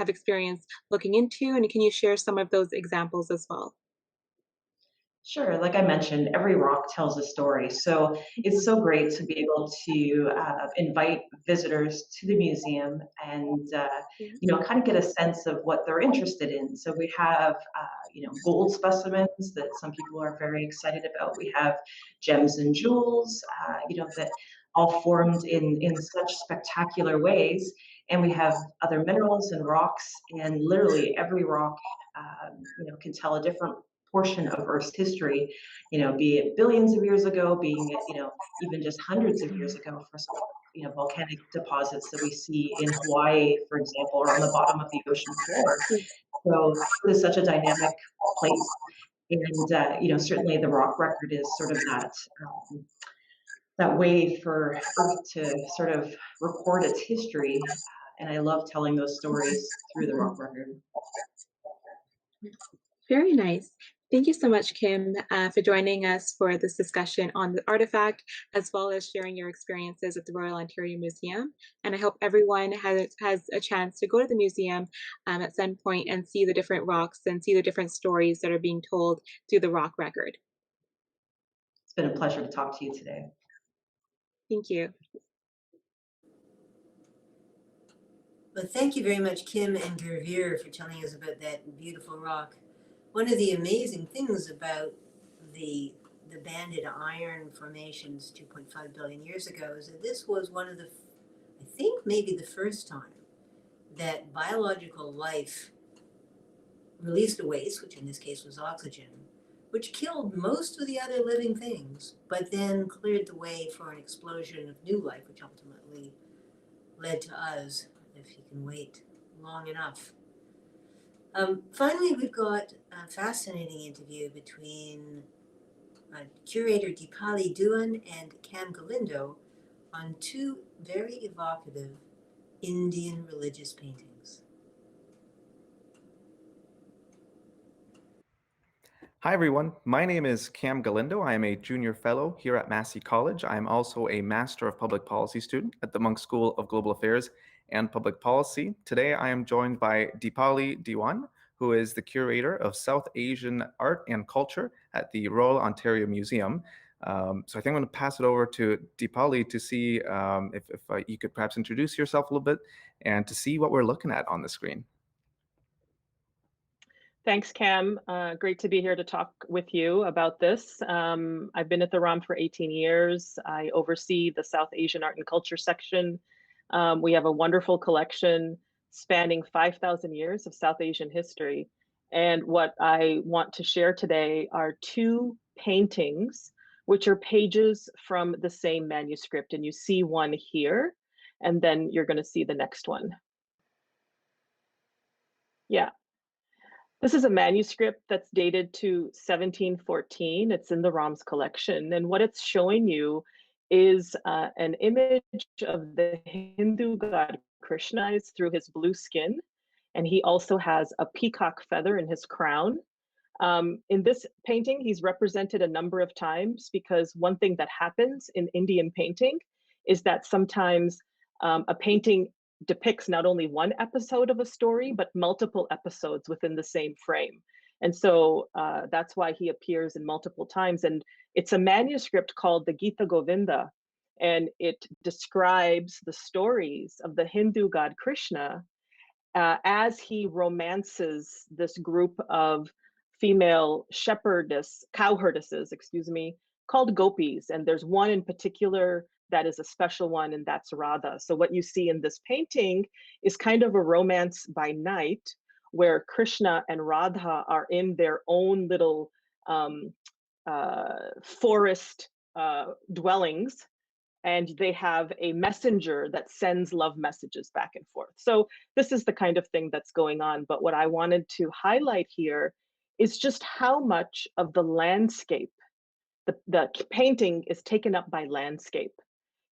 [SPEAKER 9] experienced looking into, and can you share some of those examples as well?
[SPEAKER 10] Sure, like I mentioned, every rock tells a story. So it's so great to be able to invite visitors to the museum and, kind of get a sense of what they're interested in. So we have, gold specimens that some people are very excited about. We have gems and jewels, that all formed in such spectacular ways. And we have other minerals and rocks, and literally every rock, can tell a different portion of Earth's history, be it billions of years ago, being it, even just hundreds of years ago for some, volcanic deposits that we see in Hawaii, for example, or on the bottom of the ocean floor. So it is such a dynamic place. And, certainly the rock record is sort of that way for Earth to sort of record its history. And I love telling those stories through the rock record.
[SPEAKER 9] Very nice. Thank you so much, Kim, for joining us for this discussion on the artifact, as well as sharing your experiences at the Royal Ontario Museum. And I hope everyone has a chance to go to the museum at some point and see the different rocks and see the different stories that are being told through the rock record.
[SPEAKER 10] It's been a pleasure to talk to you today.
[SPEAKER 9] Thank you.
[SPEAKER 2] Well, thank you very much, Kim and Gervier, for telling us about that beautiful rock. One of the amazing things about the banded iron formations 2.5 billion years ago is that this was one of I think maybe the first time that biological life released a waste, which in this case was oxygen, which killed most of the other living things, but then cleared the way for an explosion of new life, which ultimately led to us, if you can wait long enough. Finally, we've got a fascinating interview between curator Deepali Duan and Cam Galindo on two very evocative Indian religious paintings.
[SPEAKER 11] Hi everyone, my name is Cam Galindo. I am a junior fellow here at Massey College. I am also a Master of Public Policy student at the Munk School of Global Affairs and Public Policy. Today I am joined by Deepali Duan, who is the curator of South Asian art and culture at the Royal Ontario Museum. So I think I'm going to pass it over to Deepali to see if you could perhaps introduce yourself a little bit and to see what we're looking at on the screen.
[SPEAKER 12] Thanks, Cam. Great to be here to talk with you about this. I've been at the ROM for 18 years. I oversee the South Asian Art and Culture section. We have a wonderful collection spanning 5,000 years of South Asian history. And what I want to share today are two paintings, which are pages from the same manuscript. And you see one here, and then you're going to see the next one. Yeah. This is a manuscript that's dated to 1714. It's in the ROM's collection. And what it's showing you is an image of the Hindu god Krishna through his blue skin. And he also has a peacock feather in his crown. In this painting, he's represented a number of times because one thing that happens in Indian painting is that sometimes a painting depicts not only one episode of a story, but multiple episodes within the same frame. And so that's why he appears in multiple times. And it's a manuscript called the Gita Govinda, and it describes the stories of the Hindu god Krishna as he romances this group of female cowherdesses, called gopis. And there's one in particular that is a special one, and that's Radha. So what you see in this painting is kind of a romance by night, where Krishna and Radha are in their own little forest dwellings, and they have a messenger that sends love messages back and forth. So this is the kind of thing that's going on. But what I wanted to highlight here is just how much of the landscape, the painting is taken up by landscape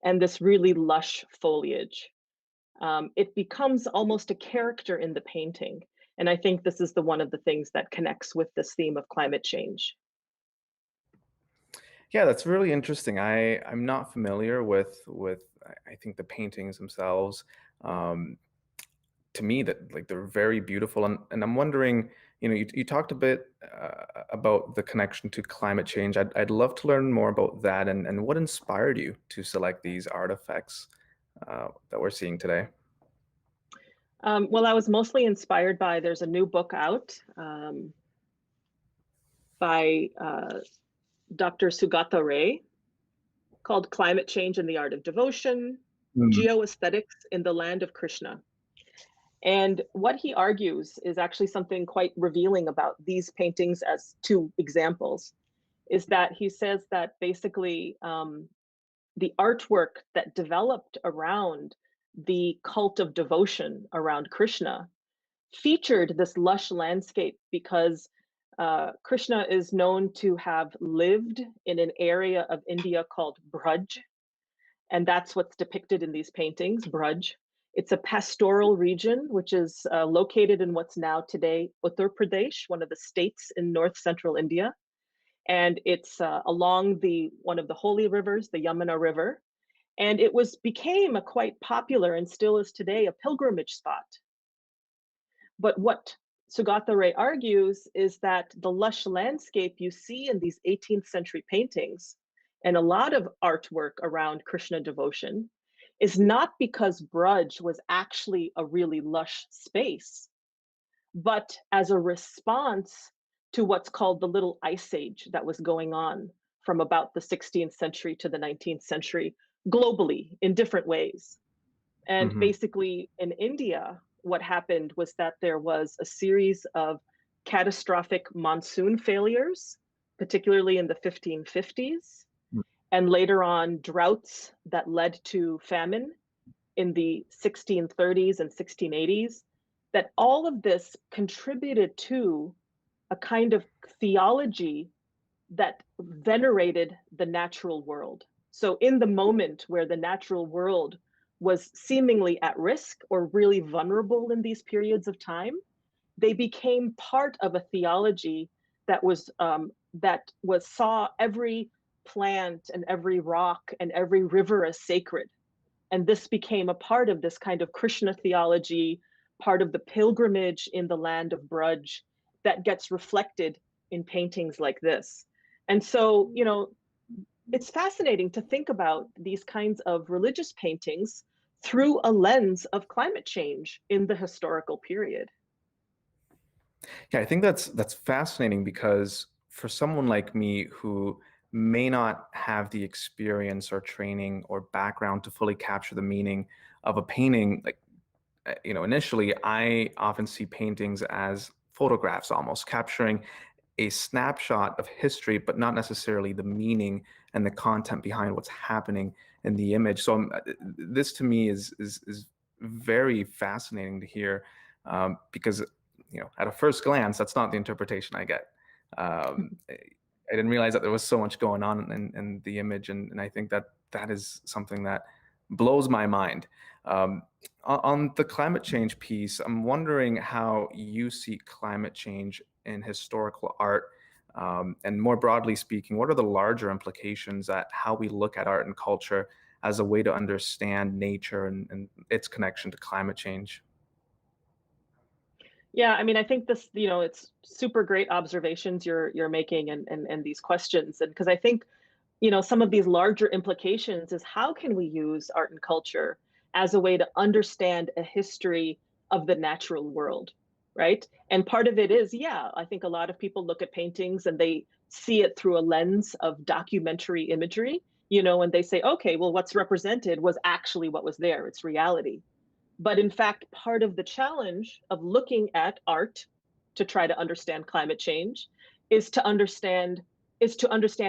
[SPEAKER 12] and this really lush foliage. It becomes almost a character in the painting. And I think this is one of the things that connects with this theme of climate change.
[SPEAKER 11] Yeah, that's really interesting. I'm not familiar with I think the paintings themselves. To me, that they're very beautiful, and I'm wondering, you talked a bit about the connection to climate change. I'd love to learn more about that and what inspired you to select these artifacts that we're seeing today.
[SPEAKER 12] Well, I was mostly inspired by, there's a new book out by Dr. Sugata Ray called Climate Change and the Art of Devotion, Geoaesthetics in the Land of Krishna. And what he argues is actually something quite revealing about these paintings as two examples, is that he says that basically the artwork that developed around the cult of devotion around Krishna featured this lush landscape because Krishna is known to have lived in an area of India called Braj, and that's what's depicted in these paintings, Braj. It's a pastoral region, which is located in what's now today Uttar Pradesh, one of the states in north central India. And it's along one of the holy rivers, the Yamuna River. And it became a quite popular, and still is today, a pilgrimage spot. But what Sugata Ray argues is that the lush landscape you see in these 18th century paintings and a lot of artwork around Krishna devotion is not because Braj was actually a really lush space, but as a response to what's called the Little Ice Age that was going on from about the 16th century to the 19th century globally in different ways. And basically in India, what happened was that there was a series of catastrophic monsoon failures, particularly in the 1550s, and later on droughts that led to famine in the 1630s and 1680s, that all of this contributed to a kind of theology that venerated the natural world. So in the moment where the natural world was seemingly at risk or really vulnerable in these periods of time, they became part of a theology that saw every plant and every rock and every river as sacred. And this became a part of this kind of Krishna theology, part of the pilgrimage in the land of Braj that gets reflected in paintings like this. And so, it's fascinating to think about these kinds of religious paintings through a lens of climate change in the historical period.
[SPEAKER 11] Yeah, I think that's fascinating because for someone like me who may not have the experience or training or background to fully capture the meaning of a painting, like initially I often see paintings as photographs, almost capturing a snapshot of history, but not necessarily the meaning and the content behind what's happening in the image. So this to me is very fascinating to hear, because at a first glance, that's not the interpretation I get. I didn't realize that there was so much going on in the image, and I think that is something that blows my mind. On the climate change piece, I'm wondering how you see climate change in historical art, and more broadly speaking, what are the larger implications at how we look at art and culture as a way to understand nature and its connection to climate change?
[SPEAKER 12] Yeah, I mean, I think this, it's super great observations you're making and these questions. And because I think, some of these larger implications is how can we use art and culture as a way to understand a history of the natural world, right? And part of it is, yeah, I think a lot of people look at paintings and they see it through a lens of documentary imagery, and they say, okay, well, what's represented was actually what was there. It's reality. But in fact, part of the challenge of looking at art to try to understand climate change is to understand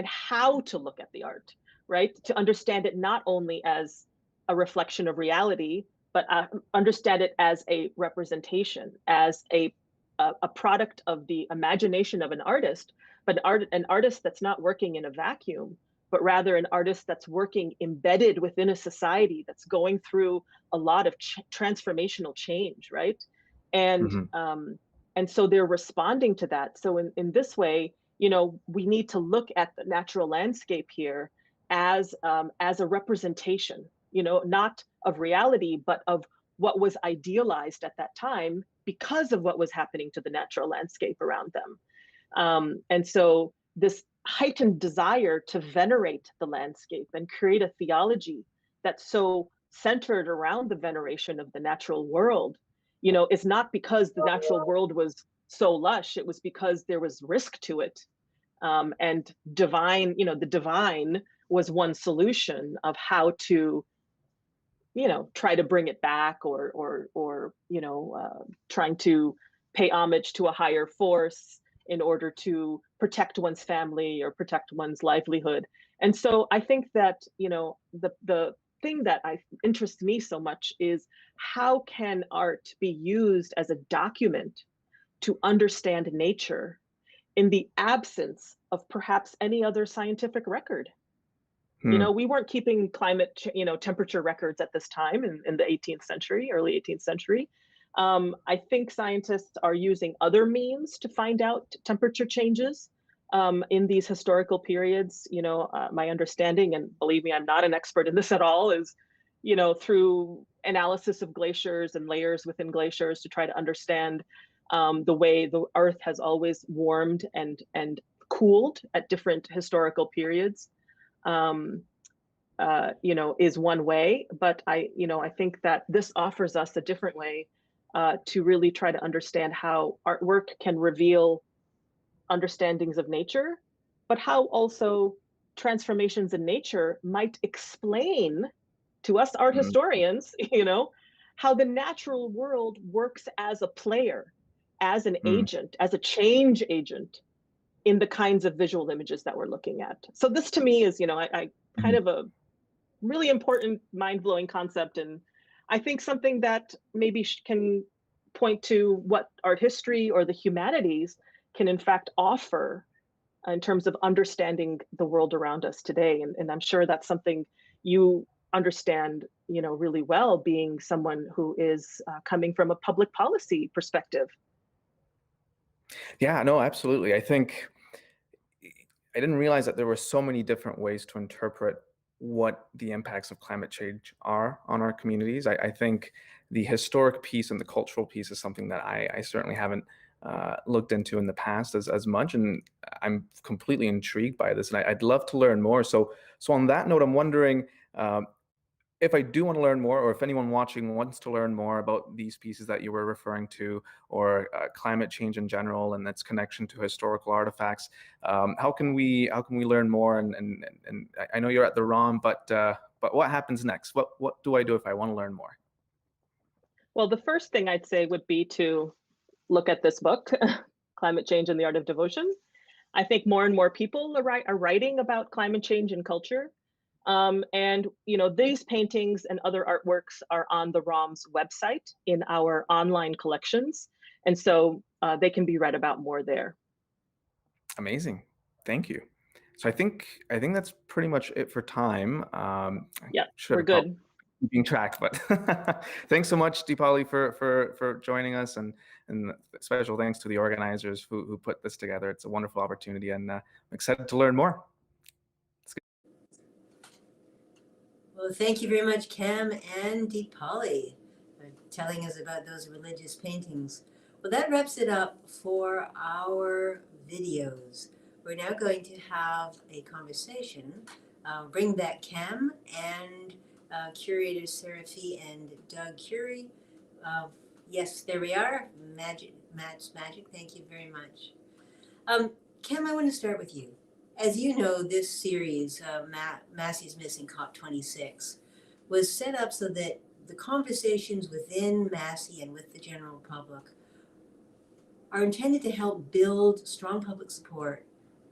[SPEAKER 12] how to look at the art, right? To understand it not only as a reflection of reality, but understand it as a representation, as a product of the imagination of an artist, but an artist that's not working in a vacuum, but rather an artist that's working embedded within a society that's going through a lot of transformational change, right? And and so they're responding to that. So in this way, we need to look at the natural landscape here as a representation, not of reality, but of what was idealized at that time because of what was happening to the natural landscape around them. And so this heightened desire to venerate the landscape and create a theology that's so centered around the veneration of the natural world, is not because the natural world was so lush, it was because there was risk to it. And the divine was one solution of how to, try to bring it back or trying to pay homage to a higher force in order to protect one's family or protect one's livelihood. And so I think that, the thing that interests me so much is how can art be used as a document to understand nature in the absence of perhaps any other scientific record? We weren't keeping temperature records at this time in the 18th century, early 18th century. I think scientists are using other means to find out temperature changes in these historical periods. My understanding, and believe me, I'm not an expert in this at all, is, through analysis of glaciers and layers within glaciers to try to understand the way the Earth has always warmed and cooled at different historical periods. Is one way, but I think that this offers us a different way to really try to understand how artwork can reveal understandings of nature, but how also transformations in nature might explain to us art historians, how the natural world works as a player, as an agent, as a change agent in the kinds of visual images that we're looking at. So this to me is, I kind of a really important, mind-blowing concept, and I think something that maybe can point to what art history or the humanities can in fact offer in terms of understanding the world around us today. And I'm sure that's something you understand, really well, being someone who is coming from a public policy perspective.
[SPEAKER 11] Yeah, no, absolutely. I think I didn't realize that there were so many different ways to interpret what the impacts of climate change are on our communities. I think the historic piece and the cultural piece is something that I certainly haven't looked into in the past as much, and I'm completely intrigued by this, and I'd love to learn more. So on that note, I'm wondering if I do want to learn more, or if anyone watching wants to learn more about these pieces that you were referring to, or climate change in general and its connection to historical artifacts, how can we learn more? And I know you're at the ROM, but what happens next? What do I do if I want to learn more?
[SPEAKER 12] Well, the first thing I'd say would be to look at this book, Climate Change and the Art of Devotion. I think more and more people are writing about climate change and culture. And these paintings and other artworks are on the ROM's website in our online collections. And so they can be read about more there.
[SPEAKER 11] Amazing. Thank you. So I think that's pretty much it for time.
[SPEAKER 12] Yeah, we're good.
[SPEAKER 11] Keeping track, but thanks so much, Deepali, for joining us, and special thanks to the organizers who put this together. It's a wonderful opportunity, and I'm excited to learn more.
[SPEAKER 2] Well, thank you very much, Cam and Deepali, for telling us about those religious paintings. Well, that wraps it up for our videos. We're now going to have a conversation. Bring back Cam and curators Seraphi and Doug Curie. Yes, there we are. Matt's magic. Thank you very much. Cam, I want to start with you. As you know, this series, Massey's Missing COP26, was set up so that the conversations within Massey and with the general public are intended to help build strong public support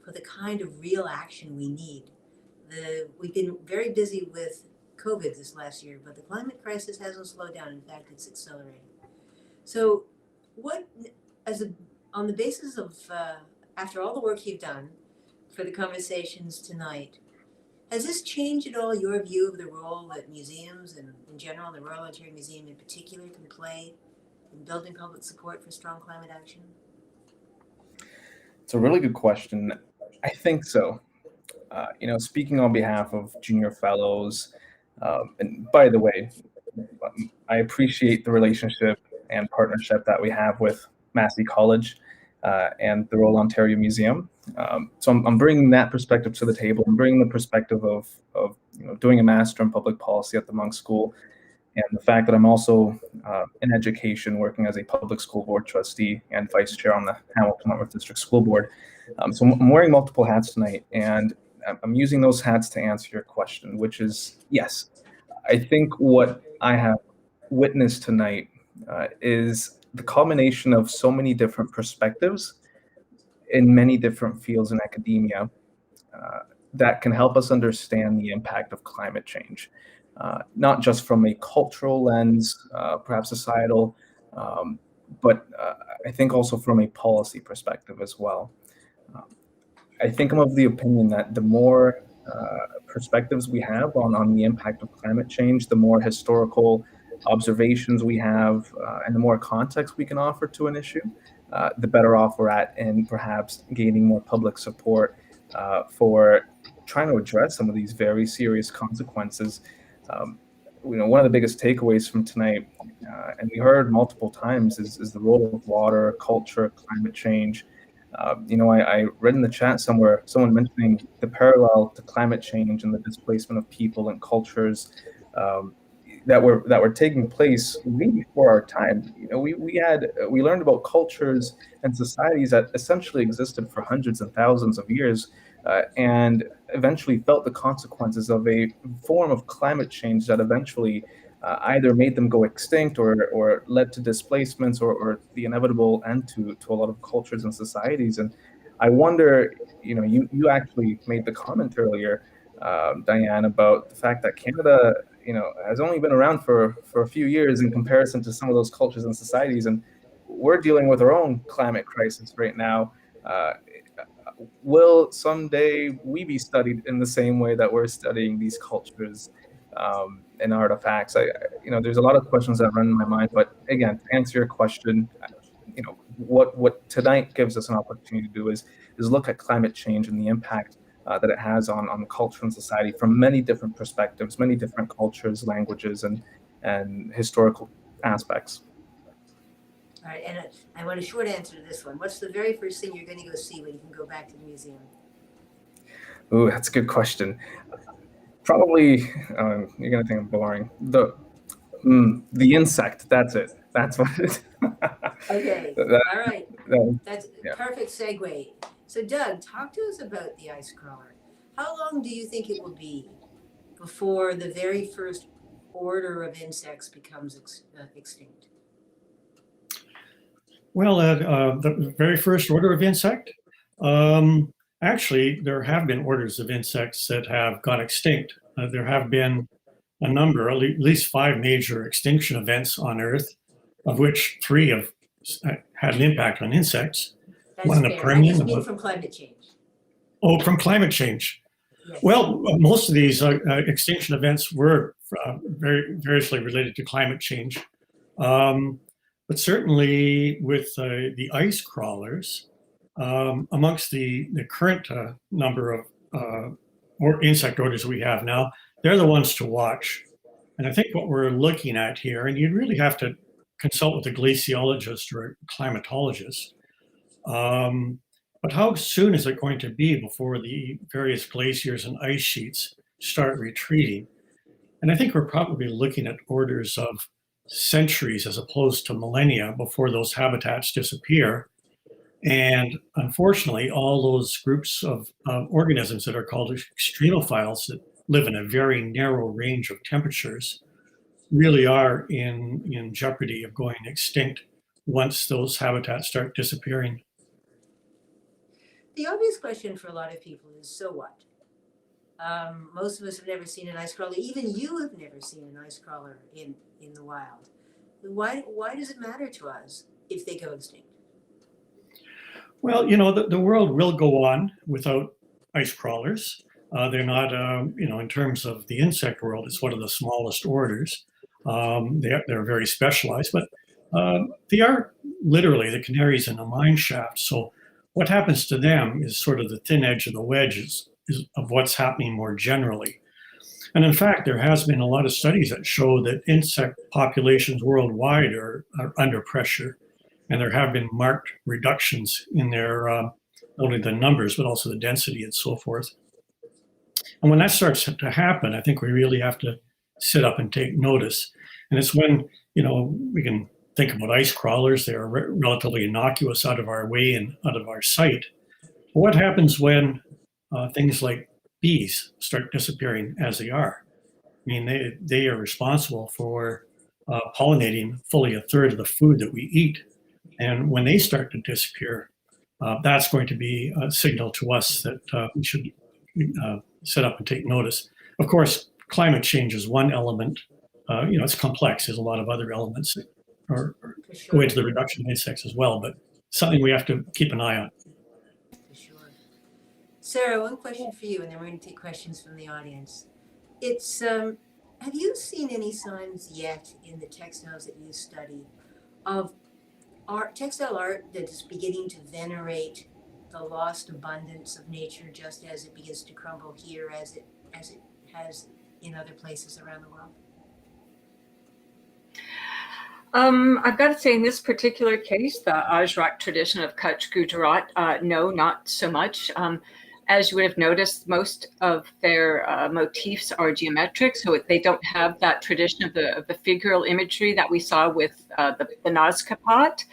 [SPEAKER 2] for the kind of real action we need. We've been very busy with COVID this last year, but the climate crisis hasn't slowed down. In fact, it's accelerating. So on the basis of, after all the work you've done for the conversations tonight, has this changed at all your view of the role that museums and in general, the Royal Ontario Museum in particular, can play in building public support for strong climate action?
[SPEAKER 11] It's a really good question. I think so. Speaking on behalf of junior fellows, and by the way, I appreciate the relationship and partnership that we have with Massey College and the Royal Ontario Museum. So I'm bringing that perspective to the table. I'm bringing the perspective of doing a Master in Public Policy at the Monk School, and the fact that I'm also in education, working as a public school board trustee and vice chair on the Hamilton Wentworth District School Board. So I'm wearing multiple hats tonight, and I'm using those hats to answer your question, which is yes. I think what I have witnessed tonight is the culmination of so many different perspectives in many different fields in academia that can help us understand the impact of climate change, not just from a cultural lens, perhaps societal, but I think also from a policy perspective as well. I think I'm of the opinion that the more perspectives we have on the impact of climate change, the more historical observations we have, and the more context we can offer to an issue, the better off we're at in perhaps gaining more public support for trying to address some of these very serious consequences. One of the biggest takeaways from tonight, and we heard multiple times, is the role of water, culture, climate change. I read in the chat somewhere someone mentioning the parallel to climate change and the displacement of people and cultures that were taking place way before our time. We learned about cultures and societies that essentially existed for hundreds and thousands of years, and eventually felt the consequences of a form of climate change that eventually either made them go extinct or led to displacements or the inevitable end to a lot of cultures and societies. And I wonder, you actually made the comment earlier, Diane, about the fact that Canada, has only been around for a few years in comparison to some of those cultures and societies, and we're dealing with our own climate crisis right now. Will someday we be studied in the same way that we're studying these cultures and artifacts? There's a lot of questions that run in my mind, but again, to answer your question, what tonight gives us an opportunity to do is look at climate change and the impact that it has on culture and society from many different perspectives, many different cultures, languages, and historical aspects.
[SPEAKER 2] All right, and I want a short answer to this one. What's the very first thing you're going to go see when you can go back to the museum?
[SPEAKER 11] Ooh, that's a good question. Probably, you're gonna think I'm boring. The insect. That's it. That's what it is.
[SPEAKER 2] Okay,
[SPEAKER 11] That-
[SPEAKER 2] all right.
[SPEAKER 11] that-
[SPEAKER 2] That's
[SPEAKER 11] yeah.
[SPEAKER 2] perfect segue. So Doug, talk to us about the ice crawler. How long do you think it will be before the very first order of insects becomes extinct?
[SPEAKER 4] Well, the very first order of insect, actually, there have been orders of insects that have gone extinct. There have been a number, at least 5 major extinction events on Earth, of which 3 have had an impact on insects.
[SPEAKER 2] That's
[SPEAKER 4] One in the
[SPEAKER 2] fair. I just
[SPEAKER 4] Permian.
[SPEAKER 2] mean from climate change.
[SPEAKER 4] Oh, from climate change.
[SPEAKER 2] Yes.
[SPEAKER 4] Well, most of these extinction events were very variously related to climate change. But certainly with the ice crawlers, amongst the current number of insect orders we have now, they're the ones to watch. And I think what we're looking at here, and you'd really have to consult with a glaciologist or a climatologist, but how soon is it going to be before the various glaciers and ice sheets start retreating? And I think we're probably looking at orders of centuries as opposed to millennia before those habitats disappear. And unfortunately, all those groups of organisms that are called extremophiles that live in a very narrow range of temperatures really are in jeopardy of going extinct once those habitats start disappearing.
[SPEAKER 2] The obvious question for a lot of people is, so what? Most of us have never seen an ice crawler. Even you have never seen an ice crawler in the wild. Why does it matter to us if they go extinct?
[SPEAKER 4] Well, the world will go on without ice crawlers. They're not, in terms of the insect world, it's one of the smallest orders. They're very specialized, but they are literally the canaries in a mine shaft. So what happens to them is sort of the thin edge of the wedge is of what's happening more generally. And in fact, there has been a lot of studies that show that insect populations worldwide are under pressure. And there have been marked reductions in their, not only the numbers, but also the density and so forth. And when that starts to happen, I think we really have to sit up and take notice. And it's when, we can think about ice crawlers. They're relatively innocuous, out of our way and out of our sight. But what happens when things like bees start disappearing as they are? I mean, they are responsible for pollinating fully 1/3 of the food that we eat. And when they start to disappear, that's going to be a signal to us that we should sit up and take notice. Of course, climate change is one element. It's complex. There's a lot of other elements that go into the reduction of insects as well, but something we have to keep an eye on.
[SPEAKER 2] For sure. Sarah, one question for you, and then we're going to take questions from the audience. It's have you seen any signs yet in the textiles that you study of textile art that is beginning to venerate the lost abundance of nature, just as it begins to crumble here, as it has in other places around the world?
[SPEAKER 6] I've got to say, in this particular case, the Ajrak tradition of Kutch Gujarat, no, not so much. As you would have noticed, most of their motifs are geometric, so they don't have that tradition of the figural imagery that we saw with the Nazca pot.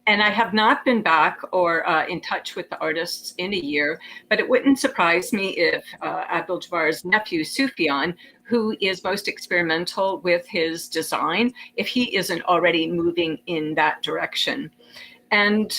[SPEAKER 6] And I have not been back or in touch with the artists in a year, but it wouldn't surprise me if Abdul Jabbar's nephew, Sufyan, who is most experimental with his design, if he isn't already moving in that direction. And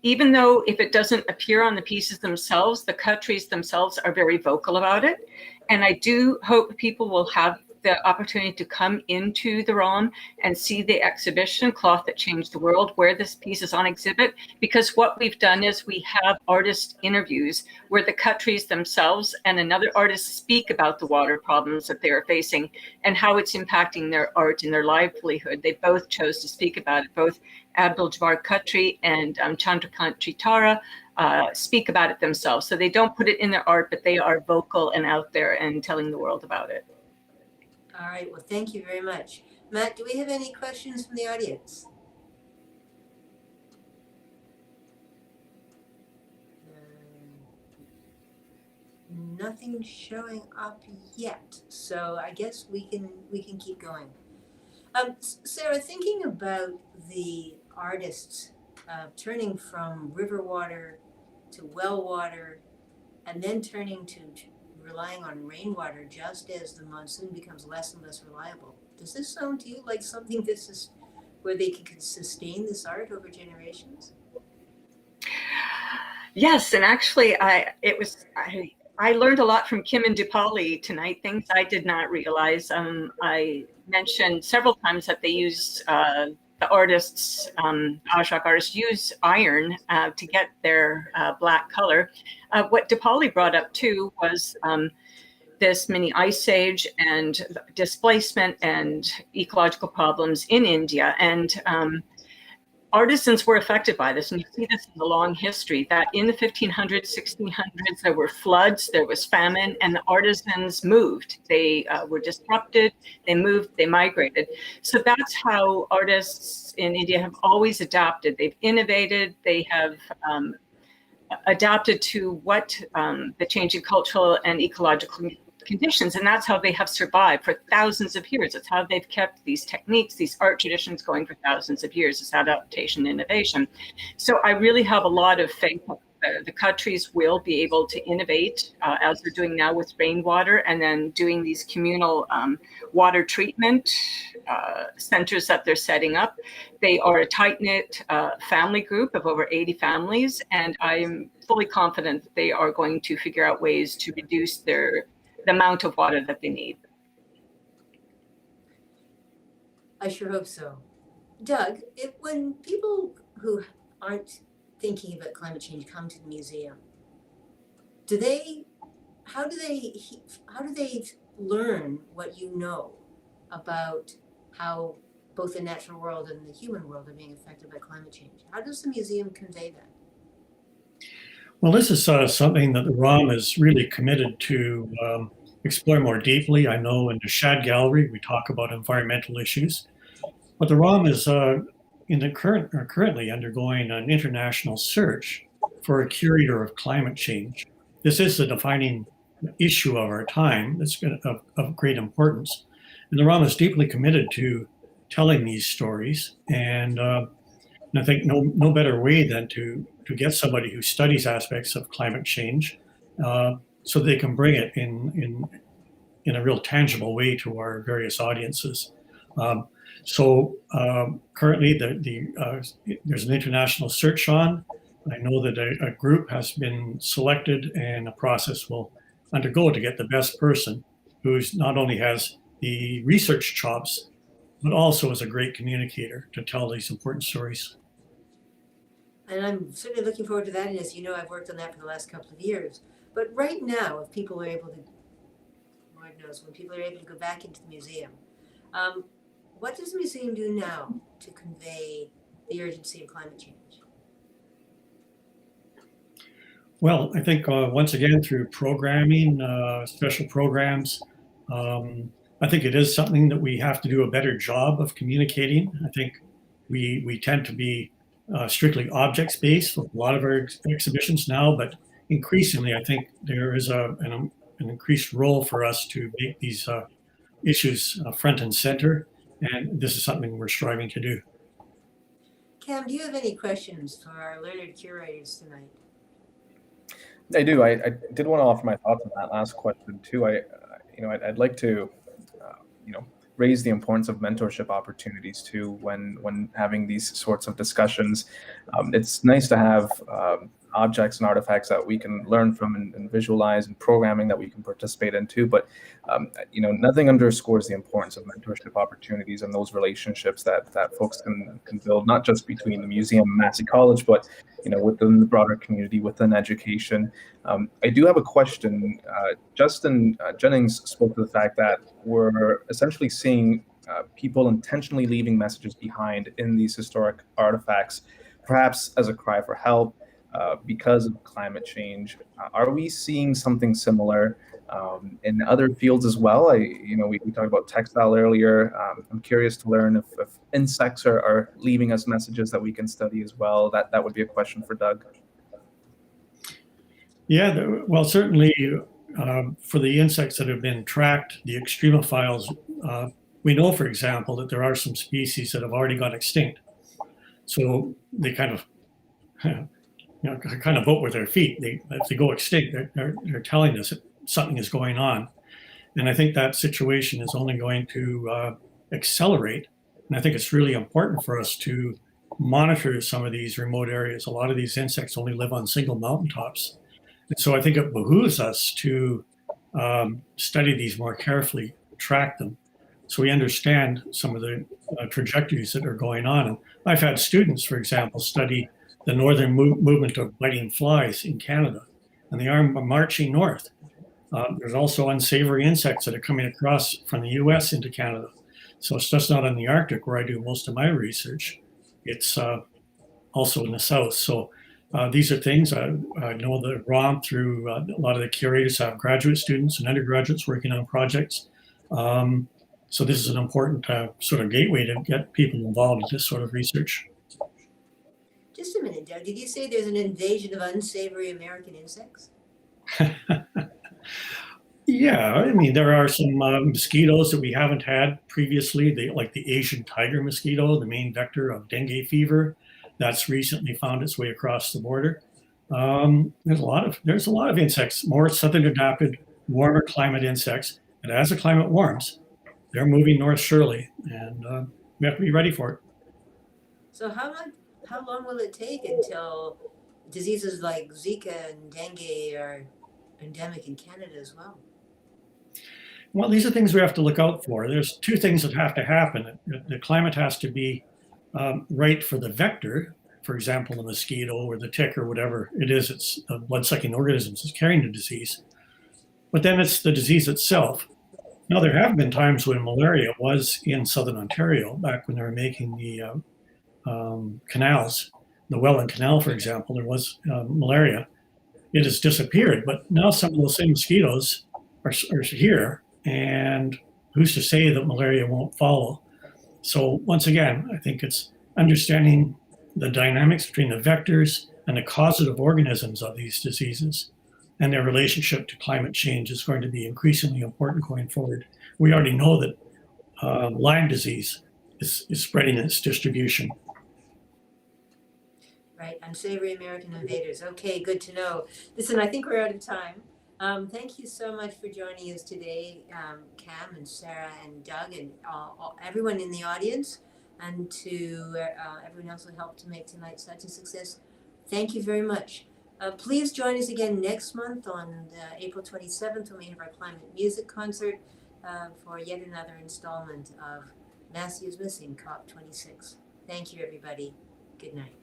[SPEAKER 6] even though if it doesn't appear on the pieces themselves, the countries themselves are very vocal about it. And I do hope people will have the opportunity to come into the ROM and see the exhibition, Cloth That Changed the World, where this piece is on exhibit, because what we've done is we have artist interviews where the countries themselves and another artist speak about the water problems that they are facing and how it's impacting their art and their livelihood. They both chose to speak about it. Both Abdul Jabbar Khatri and Chandrakant Chitara speak about it themselves. So they don't put it in their art, but they are vocal and out there and telling the world about it.
[SPEAKER 2] All right, well, thank you very much. Matt, do we have any questions from the audience? nothing showing up yet. So I guess we can keep going. Sarah, thinking about the artists turning from river water to well water, and then turning to relying on rainwater just as the monsoon becomes less and less reliable. Does this sound to you like something this is where they can sustain this art over generations?
[SPEAKER 6] Yes, and actually, I learned a lot from Kim and Dupali tonight. Things I did not realize. I mentioned several times that they use the artists, Ajrak artists, use iron to get their black color. What Dupali brought up too was this mini ice age and displacement and ecological problems in India, and artisans were affected by this, and you see this in the long history, that in the 1500s, 1600s, there were floods, there was famine, and the artisans moved. They were disrupted, they moved, they migrated. So that's how artists in India have always adapted. They've innovated, they have adapted to what the changing cultural and ecological conditions, and that's how they have survived for thousands of years. It's how they've kept these techniques, these art traditions going for thousands of years. It's adaptation, innovation. So I really have a lot of faith that the countries will be able to innovate as they're doing now with rainwater, and then doing these communal water treatment centers that they're setting up. They are a tight-knit family group of over 80 families, and I'm fully confident that they are going to figure out ways to reduce the amount of water that they need.
[SPEAKER 2] I sure hope so. Doug, when people who aren't thinking about climate change come to the museum, how do they learn what you know about how both the natural world and the human world are being affected by climate change? How does the museum convey that?
[SPEAKER 4] Well, this is something that the ROM is really committed to explore more deeply. I know in the Shad Gallery, we talk about environmental issues, but the ROM is currently undergoing an international search for a curator of climate change. This is the defining issue of our time. That's of great importance. And the ROM is deeply committed to telling these stories. And I think no better way than to get somebody who studies aspects of climate change so they can bring it in a real tangible way to our various audiences. Currently there's an international search on. I know that a group has been selected, and a process will undergo to get the best person who's not only has the research chops, but also is a great communicator to tell these important stories.
[SPEAKER 2] And I'm certainly looking forward to that. And as you know, I've worked on that for the last couple of years. But right now, if people are able to, Lord knows, when people are able to go back into the museum, what does the museum do now to convey the urgency of climate change?
[SPEAKER 4] Well, I think once again, through programming, special programs, I think it is something that we have to do a better job of communicating. I think we tend to be strictly objects-based with a lot of our exhibitions now, but increasingly, I think there is an increased role for us to make these issues front and center, and this is something we're striving to do.
[SPEAKER 2] Cam, do you have any questions for our learned curators tonight?
[SPEAKER 11] I do. I did want to offer my thoughts on that last question too. I'd like to, raise the importance of mentorship opportunities too when having these sorts of discussions. It's nice to have objects and artifacts that we can learn from and visualize, and programming that we can participate in too. But nothing underscores the importance of mentorship opportunities and those relationships that folks can build, not just between the museum and Massey College, but within the broader community, within education. I do have a question. Justin Jennings spoke to the fact that we're essentially seeing people intentionally leaving messages behind in these historic artifacts, perhaps as a cry for help because of climate change. Are we seeing something similar in other fields as well? We talked about textile earlier. I'm curious to learn if insects are leaving us messages that we can study as well. That would be a question for Doug.
[SPEAKER 4] Yeah, well, certainly for the insects that have been tracked, the extremophiles, we know, for example, that there are some species that have already gone extinct. So they kind of, kind of vote with their feet. If they go extinct, they're telling us that something is going on. And I think that situation is only going to accelerate. And I think it's really important for us to monitor some of these remote areas. A lot of these insects only live on single mountaintops. And so I think it behooves us to study these more carefully, track them, so we understand some of the trajectories that are going on. And I've had students, for example, study the northern movement of biting flies in Canada, and they are marching north. There's also unsavory insects that are coming across from the US into Canada. So it's just not in the Arctic where I do most of my research. It's also in the south. So these are things I know that ROM through a lot of the curators have graduate students and undergraduates working on projects. So this is an important sort of gateway to get people involved in this sort of research.
[SPEAKER 2] Just a minute, Doug. Did you say there's an invasion of unsavory American insects?
[SPEAKER 4] Yeah, I mean, there are some mosquitoes that we haven't had previously, like the Asian tiger mosquito, the main vector of dengue fever. That's recently found its way across the border. There's a lot of insects, more southern adapted, warmer climate insects. And as the climate warms, they're moving north surely, and we have to be ready for it.
[SPEAKER 2] So how long will it take until diseases like Zika and dengue are endemic in Canada as well?
[SPEAKER 4] Well, these are things we have to look out for. There's two things that have to happen. The climate has to be right for the vector, for example, the mosquito or the tick or whatever it is, it's the blood-sucking organisms that's carrying the disease. But then it's the disease itself. Now, there have been times when malaria was in southern Ontario, back when they were making the canals, the Welland Canal, for example, there was malaria. It has disappeared, but now some of those same mosquitoes are here, and who's to say that malaria won't follow? So once again, I think it's understanding the dynamics between the vectors and the causative organisms of these diseases and their relationship to climate change is going to be increasingly important going forward. We already know that Lyme disease is spreading its distribution.
[SPEAKER 2] Right, unsavory American invaders. Okay, good to know. Listen, I think we're out of time. Thank you so much for joining us today, Cam and Sarah and Doug and everyone in the audience, and to everyone else who helped to make tonight such a success. Thank you very much. Please join us again next month on April 27th when we have our climate music concert for yet another installment of Massey is Missing, COP26. Thank you, everybody. Good night.